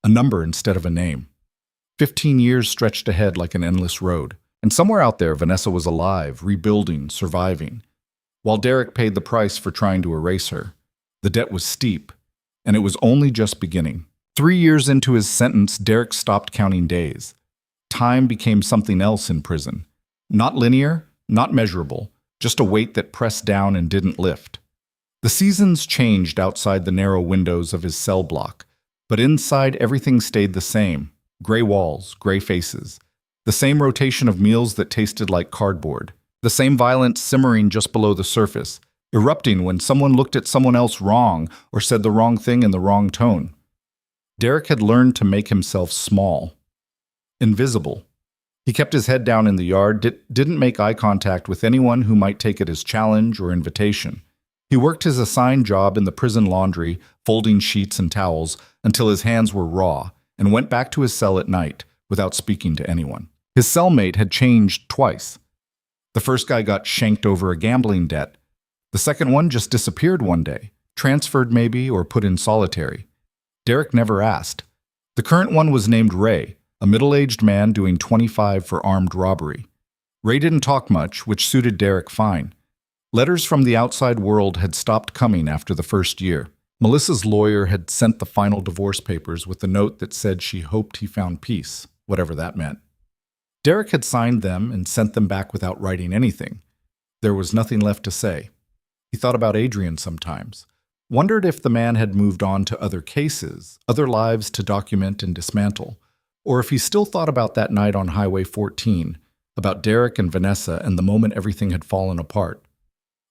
a number instead of a name. 15 years stretched ahead like an endless road. And somewhere out there, Vanessa was alive, rebuilding, surviving, while Derek paid the price for trying to erase her. The debt was steep, and it was only just beginning. 3 years into his sentence, Derek stopped counting days. Time became something else in prison. Not linear, not measurable, just a weight that pressed down and didn't lift. The seasons changed outside the narrow windows of his cell block, but inside everything stayed the same. Gray walls, gray faces. The same rotation of meals that tasted like cardboard. The same violence simmering just below the surface, erupting when someone looked at someone else wrong or said the wrong thing in the wrong tone. Derek had learned to make himself small. Invisible. He kept his head down in the yard, didn't make eye contact with anyone who might take it as challenge or invitation. He worked his assigned job in the prison laundry, folding sheets and towels, until his hands were raw, and went back to his cell at night without speaking to anyone. His cellmate had changed twice. The first guy got shanked over a gambling debt. The second one just disappeared one day, transferred maybe or put in solitary. Derek never asked. The current one was named Ray, a middle-aged man doing 25 for armed robbery. Ray didn't talk much, which suited Derek fine. Letters from the outside world had stopped coming after the first year. Melissa's lawyer had sent the final divorce papers with a note that said she hoped he found peace, whatever that meant. Derek had signed them and sent them back without writing anything. There was nothing left to say. He thought about Adrian sometimes, wondered if the man had moved on to other cases, other lives to document and dismantle, or if he still thought about that night on Highway 14, About Derek and Vanessa and the moment everything had fallen apart.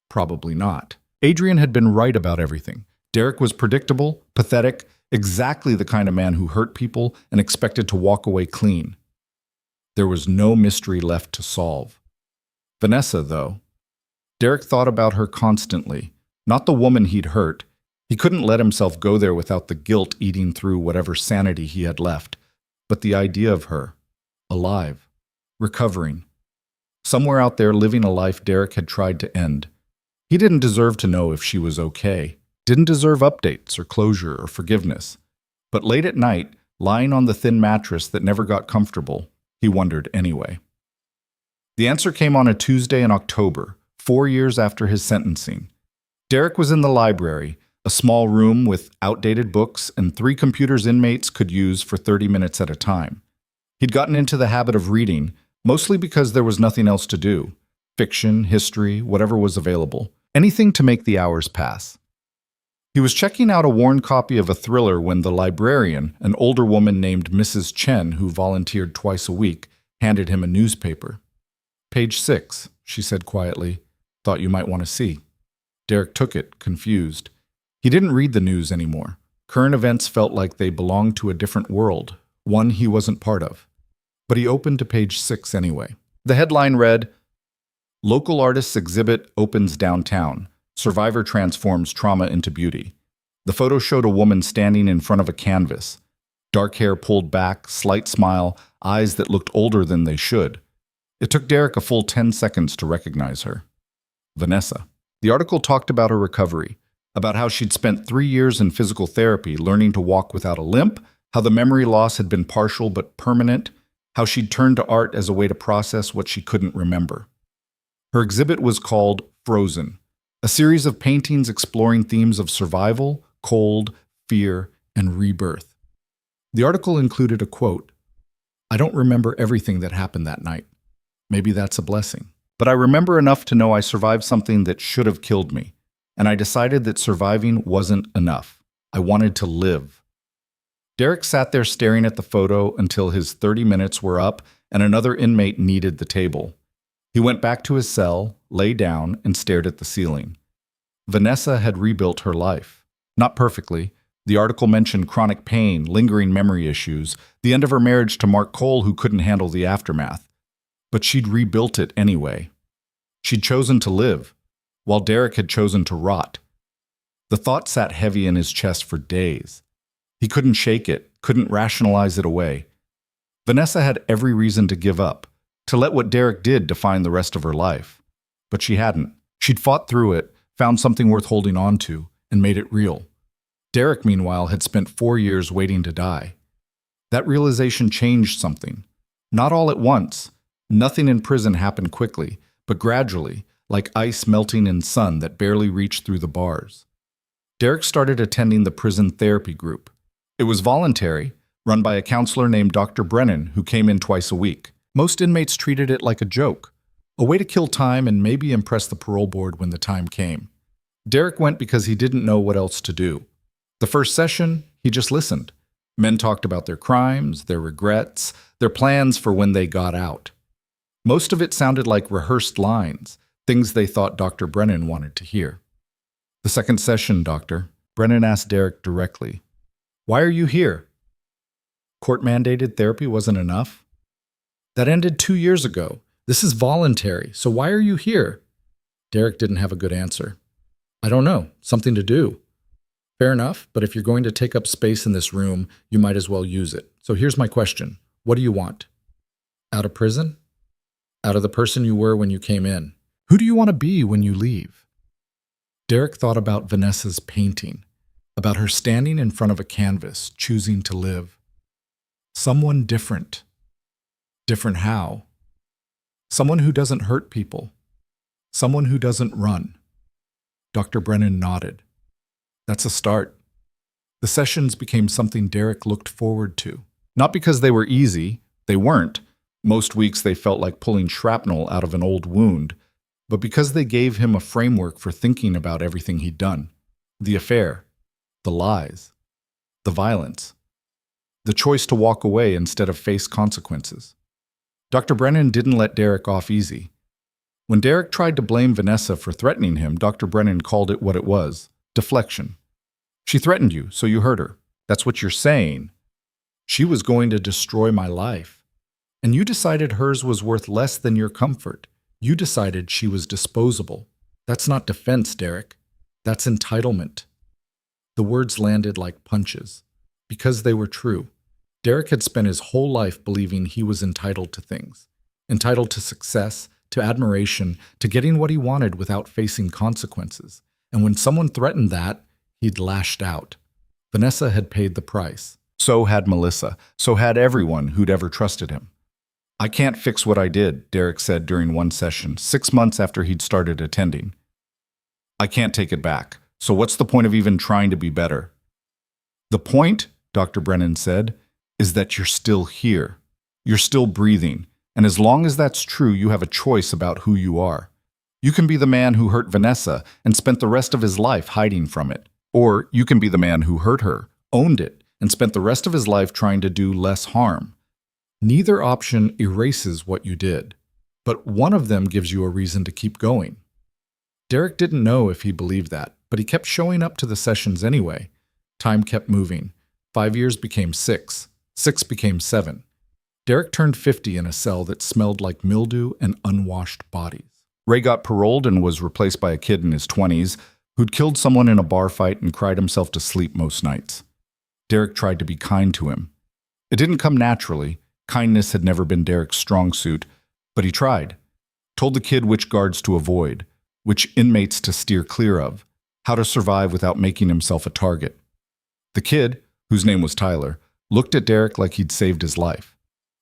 Probably not. Adrian had been right about everything. Derek was predictable, pathetic, exactly the kind of man who hurt people and expected to walk away clean. There was no mystery left to solve. Vanessa, though. Derek thought about her constantly, not the woman he'd hurt. He couldn't let himself go there without the guilt eating through whatever sanity he had left, but the idea of her, alive, recovering, somewhere out there living a life Derek had tried to end. He didn't deserve to know if she was okay, didn't deserve updates or closure or forgiveness. But late at night, lying on the thin mattress that never got comfortable, he wondered anyway. The answer came on a Tuesday in October, 4 years after his sentencing. Derek was in the library, a small room with outdated books and 3 computers inmates could use for 30 minutes at a time. He'd gotten into the habit of reading, mostly because there was nothing else to do. Fiction, history, whatever was available. Anything to make the hours pass. He was checking out a worn copy of a thriller when the librarian, an older woman named Mrs. Chen, who volunteered twice a week, handed him a newspaper. "Page 6, she said quietly. "Thought you might want to see." Derek took it, confused. He didn't read the news anymore. Current events felt like they belonged to a different world, one he wasn't part of. But he opened to page 6 anyway. The headline read, "Local Artists Exhibit Opens Downtown. Survivor Transforms Trauma into Beauty." The photo showed a woman standing in front of a canvas. Dark hair pulled back, slight smile, eyes that looked older than they should. It took Derek a full 10 seconds to recognize her. Vanessa. The article talked about her recovery, about how she'd spent 3 years in physical therapy learning to walk without a limp, how the memory loss had been partial but permanent, how she'd turned to art as a way to process what she couldn't remember. Her exhibit was called Frozen, a series of paintings exploring themes of survival, cold, fear, and rebirth. The article included a quote, "I don't remember everything that happened that night. Maybe that's a blessing. But I remember enough to know I survived something that should have killed me, and I decided that surviving wasn't enough. I wanted to live." Derek sat there staring at the photo until his 30 minutes were up and another inmate needed the table. He went back to his cell, lay down, and stared at the ceiling. Vanessa had rebuilt her life. Not perfectly. The article mentioned chronic pain, lingering memory issues, the end of her marriage to Mark Cole who couldn't handle the aftermath. But she'd rebuilt it anyway. She'd chosen to live, while Derek had chosen to rot. The thought sat heavy in his chest for days. He couldn't shake it, couldn't rationalize it away. Vanessa had every reason to give up, to let what Derek did define the rest of her life. But she hadn't. She'd fought through it, found something worth holding on to, and made it real. Derek, meanwhile, had spent 4 years waiting to die. That realization changed something. Not all at once. Nothing in prison happened quickly, but gradually, like ice melting in sun that barely reached through the bars. Derek started attending the prison therapy group. It was voluntary, run by a counselor named Dr. Brennan, who came in twice a week. Most inmates treated it like a joke, a way to kill time and maybe impress the parole board when the time came. Derek went because he didn't know what else to do. The first session, he just listened. Men talked about their crimes, their regrets, their plans for when they got out. Most of it sounded like rehearsed lines, things they thought Dr. Brennan wanted to hear. The second session, Doctor, Brennan asked Derek directly, "Why are you here?" Court-mandated therapy wasn't enough? That ended 2 years ago. This is voluntary, so why are you here? Derek didn't have a good answer. "I don't know, something to do." "Fair enough, but if you're going to take up space in this room, you might as well use it. So here's my question. What do you want? Out of prison? Out of the person you were when you came in? Who do you want to be when you leave?" Derek thought about Vanessa's painting, about her standing in front of a canvas, choosing to live. Someone different. Different how? Someone who doesn't hurt people. Someone who doesn't run. Dr. Brennan nodded. That's a start. The sessions became something Derek looked forward to. Not because they were easy, they weren't. Most weeks they felt like pulling shrapnel out of an old wound, but because they gave him a framework for thinking about everything he'd done. The affair, the lies, the violence, the choice to walk away instead of face consequences. Dr. Brennan didn't let Derek off easy. When Derek tried to blame Vanessa for threatening him, Dr. Brennan called it what it was: deflection. She threatened you, so you hurt her. That's what you're saying. She was going to destroy my life. And you decided hers was worth less than your comfort. You decided she was disposable. That's not defense, Derek. That's entitlement. The words landed like punches, because they were true. Derek had spent his whole life believing he was entitled to things, entitled to success, to admiration, to getting what he wanted without facing consequences. And when someone threatened that, he'd lashed out. Vanessa had paid the price. So had Melissa. So had everyone who'd ever trusted him. I can't fix what I did, Derek said during one session, 6 months after he'd started attending. I can't take it back. So what's the point of even trying to be better? The point, Dr. Brennan said, is that you're still here. You're still breathing. And as long as that's true, you have a choice about who you are. You can be the man who hurt Vanessa and spent the rest of his life hiding from it. Or you can be the man who hurt her, owned it, and spent the rest of his life trying to do less harm. Neither option erases what you did, but one of them gives you a reason to keep going. Derek didn't know if he believed that, but he kept showing up to the sessions anyway. Time kept moving. 5 years became 6. 6 became 7. Derek turned 50 in a cell that smelled like mildew and unwashed bodies. Ray got paroled and was replaced by a kid in his 20s who'd killed someone in a bar fight and cried himself to sleep most nights. Derek tried to be kind to him. It didn't come naturally. Kindness had never been Derek's strong suit, but he tried. Told the kid which guards to avoid, which inmates to steer clear of, how to survive without making himself a target. The kid, whose name was Tyler, looked at Derek like he'd saved his life.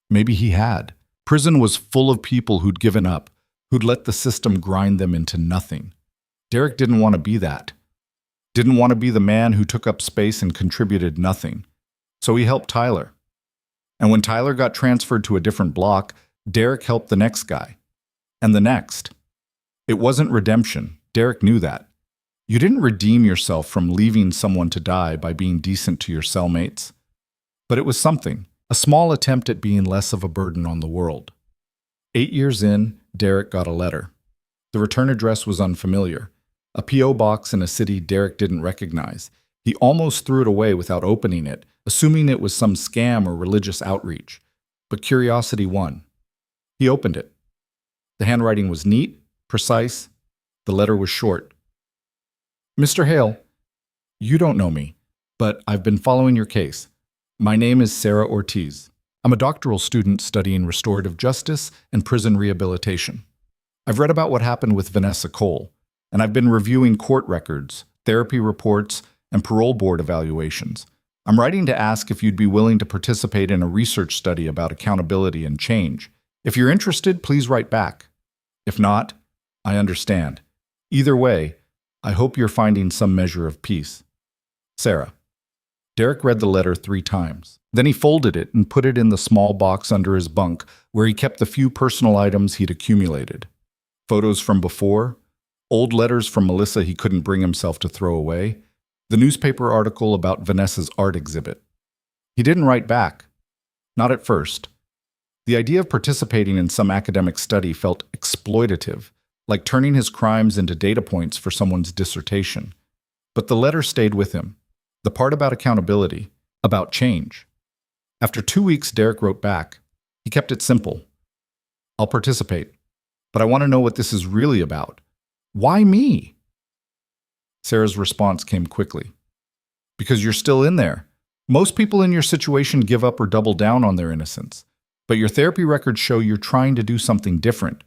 Maybe he had. Prison was full of people who'd given up, who'd let the system grind them into nothing. Derek didn't want to be that. Didn't want to be the man who took up space and contributed nothing. So he helped Tyler. And when Tyler got transferred to a different block, Derek helped the next guy. And the next. It wasn't redemption. Derek knew that. You didn't redeem yourself from leaving someone to die by being decent to your cellmates. But it was something, a small attempt at being less of a burden on the world. 8 years in, Derek got a letter. The return address was unfamiliar. A P.O. box in a city Derek didn't recognize. He almost threw it away without opening it, assuming it was some scam or religious outreach. But curiosity won. He opened it. The handwriting was neat, precise. The letter was short. Mr. Hale, you don't know me, but I've been following your case. My name is Sarah Ortiz. I'm a doctoral student studying restorative justice and prison rehabilitation. I've read about what happened with Vanessa Cole, and I've been reviewing court records, therapy reports, and parole board evaluations. I'm writing to ask if you'd be willing to participate in a research study about accountability and change. If you're interested, please write back. If not, I understand. Either way, I hope you're finding some measure of peace. Sarah. Derek read the letter 3 times. Then he folded it and put it in the small box under his bunk, where he kept the few personal items he'd accumulated. Photos from before, old letters from Melissa he couldn't bring himself to throw away, the newspaper article about Vanessa's art exhibit. He didn't write back. Not at first. The idea of participating in some academic study felt exploitative, like turning his crimes into data points for someone's dissertation. But the letter stayed with him. The part about accountability, about change. After 2 weeks, Derek wrote back. He kept it simple. I'll participate, but I want to know what this is really about. Why me? Sarah's response came quickly. Because you're still in there. Most people in your situation give up or double down on their innocence, but your therapy records show you're trying to do something different.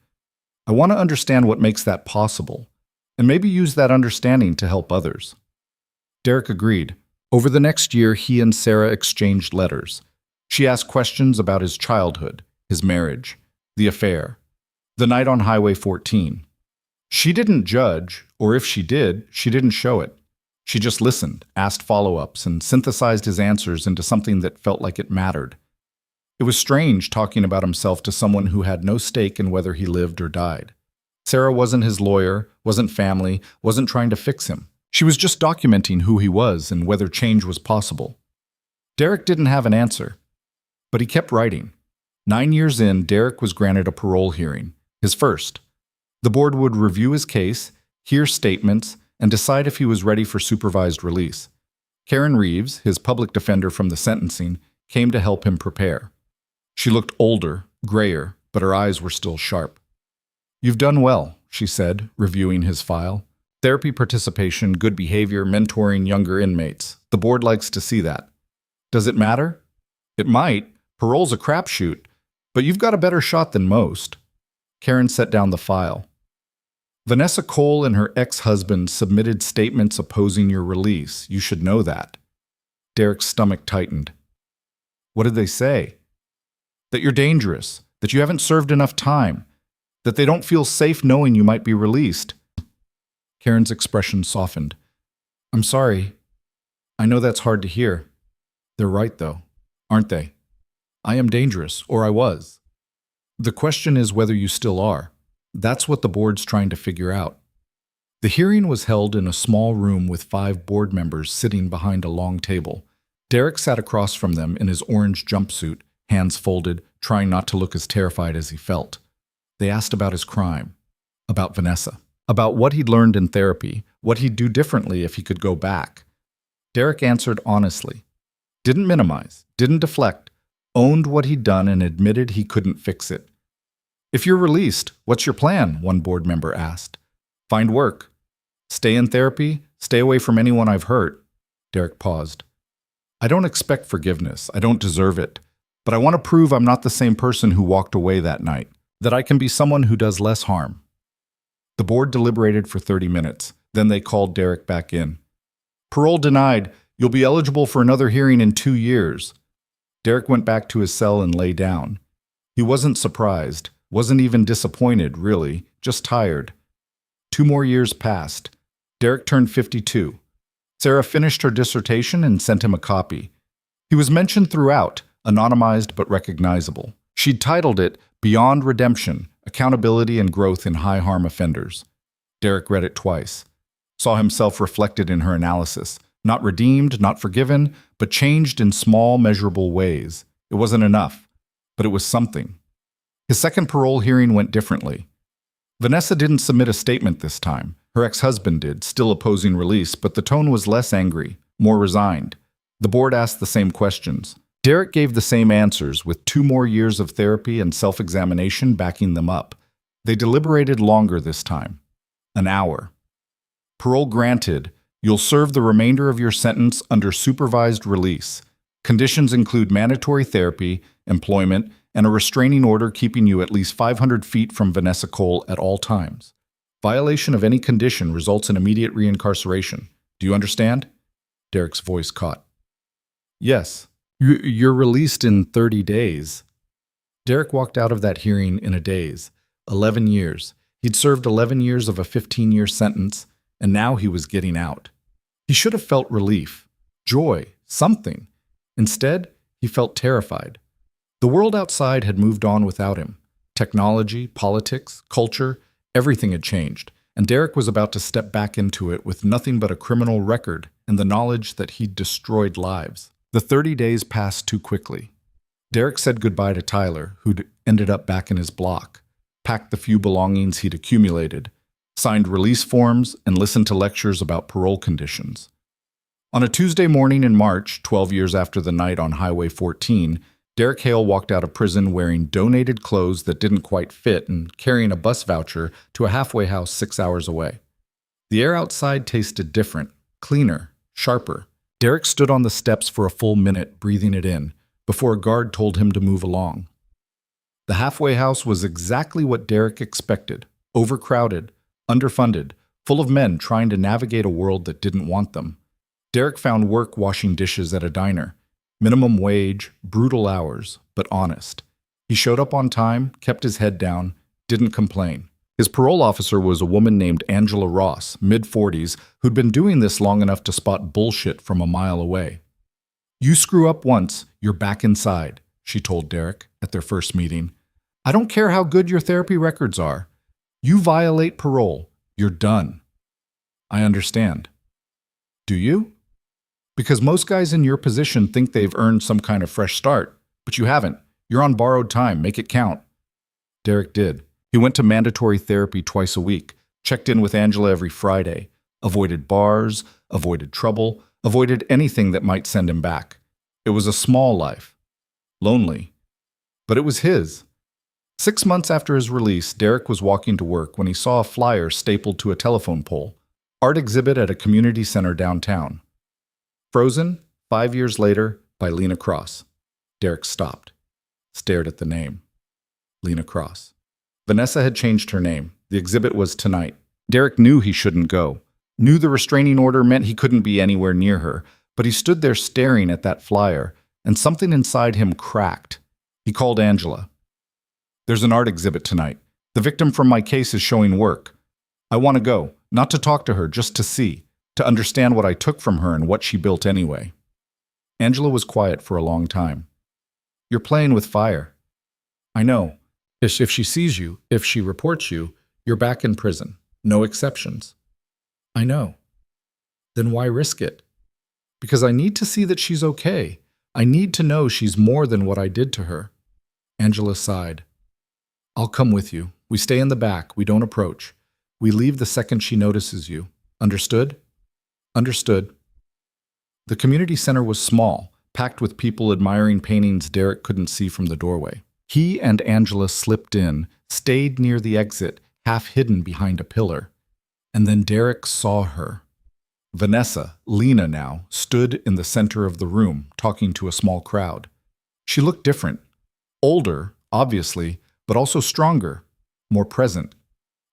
I want to understand what makes that possible, and maybe use that understanding to help others. Derek agreed. Over the next year, he and Sarah exchanged letters. She asked questions about his childhood, his marriage, the affair, the night on Highway 14. She didn't judge, or if she did, she didn't show it. She just listened, asked follow-ups, and synthesized his answers into something that felt like it mattered. It was strange talking about himself to someone who had no stake in whether he lived or died. Sarah wasn't his lawyer, wasn't family, wasn't trying to fix him. She was just documenting who he was and whether change was possible. Derek didn't have an answer, but he kept writing. 9 years in, Derek was granted a parole hearing, his first. The board would review his case, hear statements, and decide if he was ready for supervised release. Karen Reeves, his public defender from the sentencing, came to help him prepare. She looked older, grayer, but her eyes were still sharp. "You've done well," she said, reviewing his file. "Therapy participation, good behavior, mentoring younger inmates. The board likes to see that. Does it matter? It might. Parole's a crapshoot, but you've got a better shot than most." Karen set down the file. "Vanessa Cole and her ex-husband submitted statements opposing your release. You should know that." Derek's stomach tightened. "What did they say?" "That you're dangerous, that you haven't served enough time, that they don't feel safe knowing you might be released." Karen's expression softened. "I'm sorry. I know that's hard to hear. They're right, though, aren't they? I am dangerous, or I was. The question is whether you still are. That's what the board's trying to figure out." The hearing was held in a small room with 5 board members sitting behind a long table. Derek sat across from them in his orange jumpsuit, hands folded, trying not to look as terrified as he felt. They asked about his crime, about Vanessa, about what he'd learned in therapy, what he'd do differently if he could go back. Derek answered honestly, didn't minimize, didn't deflect, owned what he'd done and admitted he couldn't fix it. "If you're released, what's your plan?" one board member asked. "Find work. Stay in therapy, stay away from anyone I've hurt." Derek paused. "I don't expect forgiveness. I don't deserve it. But I want to prove I'm not the same person who walked away that night, that I can be someone who does less harm." The board deliberated for 30 minutes. Then they called Derek back in. "Parole denied. You'll be eligible for another hearing in 2 years." Derek went back to his cell and lay down. He wasn't surprised, wasn't even disappointed, really, just tired. 2 more years passed. Derek turned 52. Sarah finished her dissertation and sent him a copy. He was mentioned throughout, anonymized but recognizable. She'd titled it Beyond Redemption, Accountability and Growth in High-Harm Offenders. Derek read it twice, saw himself reflected in her analysis, not redeemed, not forgiven, but changed in small, measurable ways. It wasn't enough, but it was something. His second parole hearing went differently. Vanessa didn't submit a statement this time. Her ex-husband did, still opposing release, but the tone was less angry, more resigned. The board asked the same questions. Derek gave the same answers, with 2 more years of therapy and self-examination backing them up. They deliberated longer this time. An hour. "Parole granted. You'll serve the remainder of your sentence under supervised release. Conditions include mandatory therapy, employment, and a restraining order keeping you at least 500 feet from Vanessa Cole at all times. Violation of any condition results in immediate reincarceration. Do you understand?" Derek's voice caught. "Yes. You're released in 30 days. Derek walked out of that hearing in a daze. 11 years. He'd served 11 years of a 15-year sentence, and now he was getting out. He should have felt relief, joy, something. Instead, he felt terrified. The world outside had moved on without him. Technology, politics, culture, everything had changed, and Derek was about to step back into it with nothing but a criminal record and the knowledge that he'd destroyed lives. The 30 days passed too quickly. Derek said goodbye to Tyler, who'd ended up back in his block, packed the few belongings he'd accumulated, signed release forms, and listened to lectures about parole conditions. On a Tuesday morning in March, 12 years after the night on Highway 14, Derek Hale walked out of prison wearing donated clothes that didn't quite fit and carrying a bus voucher to a halfway house 6 hours away. The air outside tasted different, cleaner, sharper. Derek stood on the steps for a full minute, breathing it in, before a guard told him to move along. The halfway house was exactly what Derek expected, overcrowded, underfunded, full of men trying to navigate a world that didn't want them. Derek found work washing dishes at a diner. Minimum wage, brutal hours, but honest. He showed up on time, kept his head down, didn't complain. His parole officer was a woman named Angela Ross, mid-40s, who'd been doing this long enough to spot bullshit from a mile away. "You screw up once, you're back inside," she told Derek at their first meeting. "I don't care how good your therapy records are. You violate parole, you're done." "I understand." "Do you?" "Because most guys in your position think they've earned some kind of fresh start, but you haven't. You're on borrowed time. Make it count. Derek did. He went to mandatory therapy twice a week, checked in with Angela every Friday, avoided bars, avoided trouble, avoided anything that might send him back. It was a small life. Lonely. But it was his. 6 months after his release, Derek was walking to work when he saw a flyer stapled to a telephone pole. Art exhibit at a community center downtown. Frozen, 5 years later, by Lena Cross. Derek stopped, stared at the name. Lena Cross. Vanessa had changed her name. The exhibit was tonight. Derek knew he shouldn't go, knew the restraining order meant he couldn't be anywhere near her, but he stood there staring at that flyer, and something inside him cracked. He called Angela. There's an art exhibit tonight. The victim from my case is showing work. I want to go, not to talk to her, just to see, to understand what I took from her and what she built anyway. Angela was quiet for a long time. You're playing with fire. I know. If she sees you, if she reports you, you're back in prison. No exceptions. I know. Then why risk it? Because I need to see that she's okay. I need to know she's more than what I did to her. Angela sighed. I'll come with you. We stay in the back. We don't approach. We leave the second she notices you. Understood? Understood. The community center was small, packed with people admiring paintings Derek couldn't see from the doorway. He and Angela slipped in, stayed near the exit, half hidden behind a pillar. And then Derek saw her. Vanessa, Lena now, stood in the center of the room, talking to a small crowd. She looked different. Older, obviously, but also stronger, more present.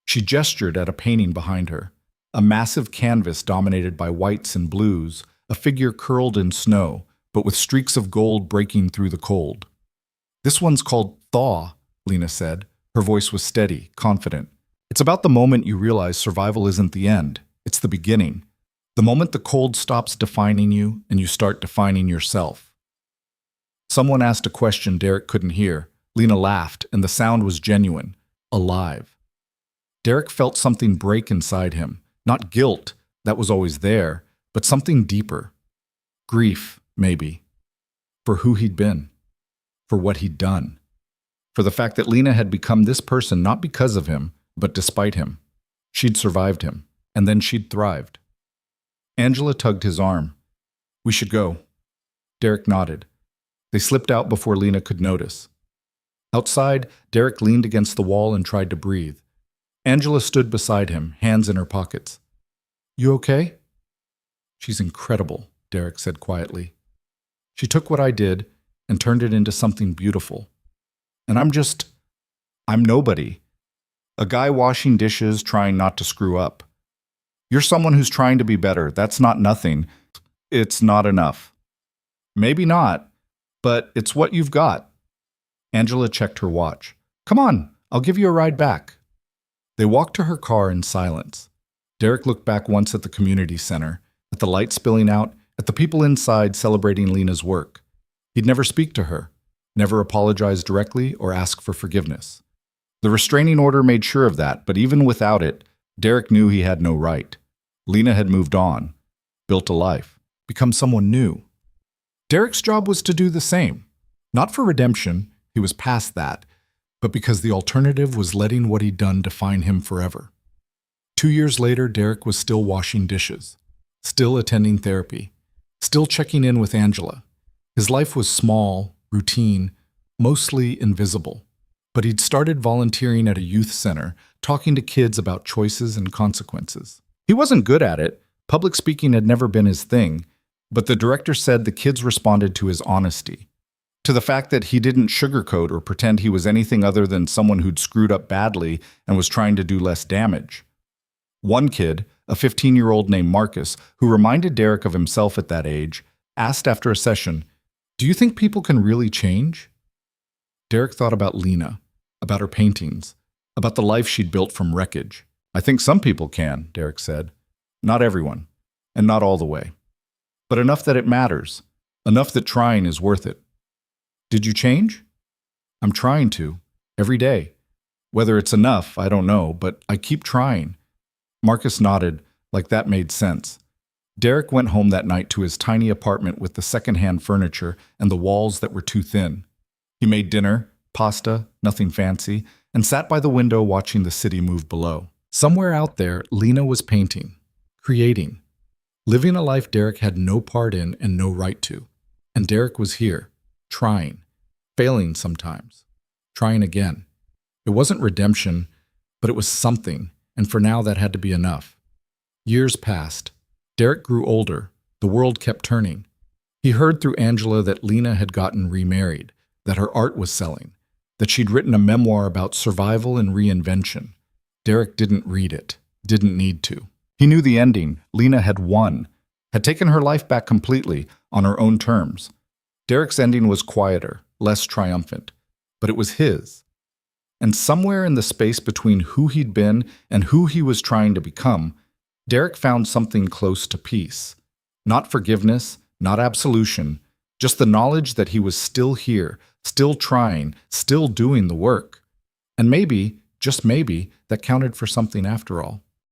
She gestured at a painting behind her. A massive canvas dominated by whites and blues, a figure curled in snow, but with streaks of gold breaking through the cold. This one's called Thaw, Lena said. Her voice was steady, confident. It's about the moment you realize survival isn't the end. It's the beginning. The moment the cold stops defining you and you start defining yourself. Someone asked a question Derek couldn't hear. Lena laughed, and the sound was genuine, alive. Derek felt something break inside him. Not guilt, that was always there, but something deeper. Grief, maybe. For who he'd been. For what he'd done. For the fact that Lena had become this person not because of him, but despite him. She'd survived him, and then she'd thrived. Angela tugged his arm. We should go. Derek nodded. They slipped out before Lena could notice. Outside, Derek leaned against the wall and tried to breathe. Angela stood beside him, hands in her pockets. You okay? She's incredible, Derek said quietly. She took what I did and turned it into something beautiful. And I'm nobody. A guy washing dishes trying not to screw up. You're someone who's trying to be better. That's not nothing. It's not enough. Maybe not, but it's what you've got. Angela checked her watch. Come on, I'll give you a ride back. They walked to her car in silence. Derek looked back once at the community center, at the light spilling out, at the people inside celebrating Lena's work. He'd never speak to her, never apologize directly or ask for forgiveness. The restraining order made sure of that, but even without it, Derek knew he had no right. Lena had moved on, built a life, become someone new. Derek's job was to do the same. Not for redemption, he was past that, but because the alternative was letting what he'd done define him forever. 2 years later, Derek was still washing dishes, still attending therapy, still checking in with Angela. His life was small, routine, mostly invisible. But he'd started volunteering at a youth center, talking to kids about choices and consequences. He wasn't good at it. Public speaking had never been his thing, but the director said the kids responded to his honesty, to the fact that he didn't sugarcoat or pretend he was anything other than someone who'd screwed up badly and was trying to do less damage. One kid, a 15-year-old named Marcus, who reminded Derek of himself at that age, asked after a session, "Do you think people can really change?" Derek thought about Lena, about her paintings, about the life she'd built from wreckage. I think some people can, Derek said. Not everyone, and not all the way. But enough that it matters, enough that trying is worth it. Did you change? I'm trying to, every day. Whether it's enough, I don't know, but I keep trying. Marcus nodded, like that made sense. Derek went home that night to his tiny apartment with the secondhand furniture and the walls that were too thin. He made dinner, pasta, nothing fancy, and sat by the window watching the city move below. Somewhere out there, Lena was painting, creating, living a life Derek had no part in and no right to. And Derek was here, trying, failing sometimes, trying again. It wasn't redemption, but it was something, and for now that had to be enough. Years passed. Derek grew older. The world kept turning. He heard through Angela that Lena had gotten remarried, that her art was selling, that she'd written a memoir about survival and reinvention. Derek didn't read it, didn't need to. He knew the ending. Lena had won, had taken her life back completely on her own terms. Derek's ending was quieter, less triumphant, but it was his. And somewhere in the space between who he'd been and who he was trying to become, Derek found something close to peace. Not forgiveness, not absolution, just the knowledge that he was still here, still trying, still doing the work. And maybe, just maybe, that counted for something after all.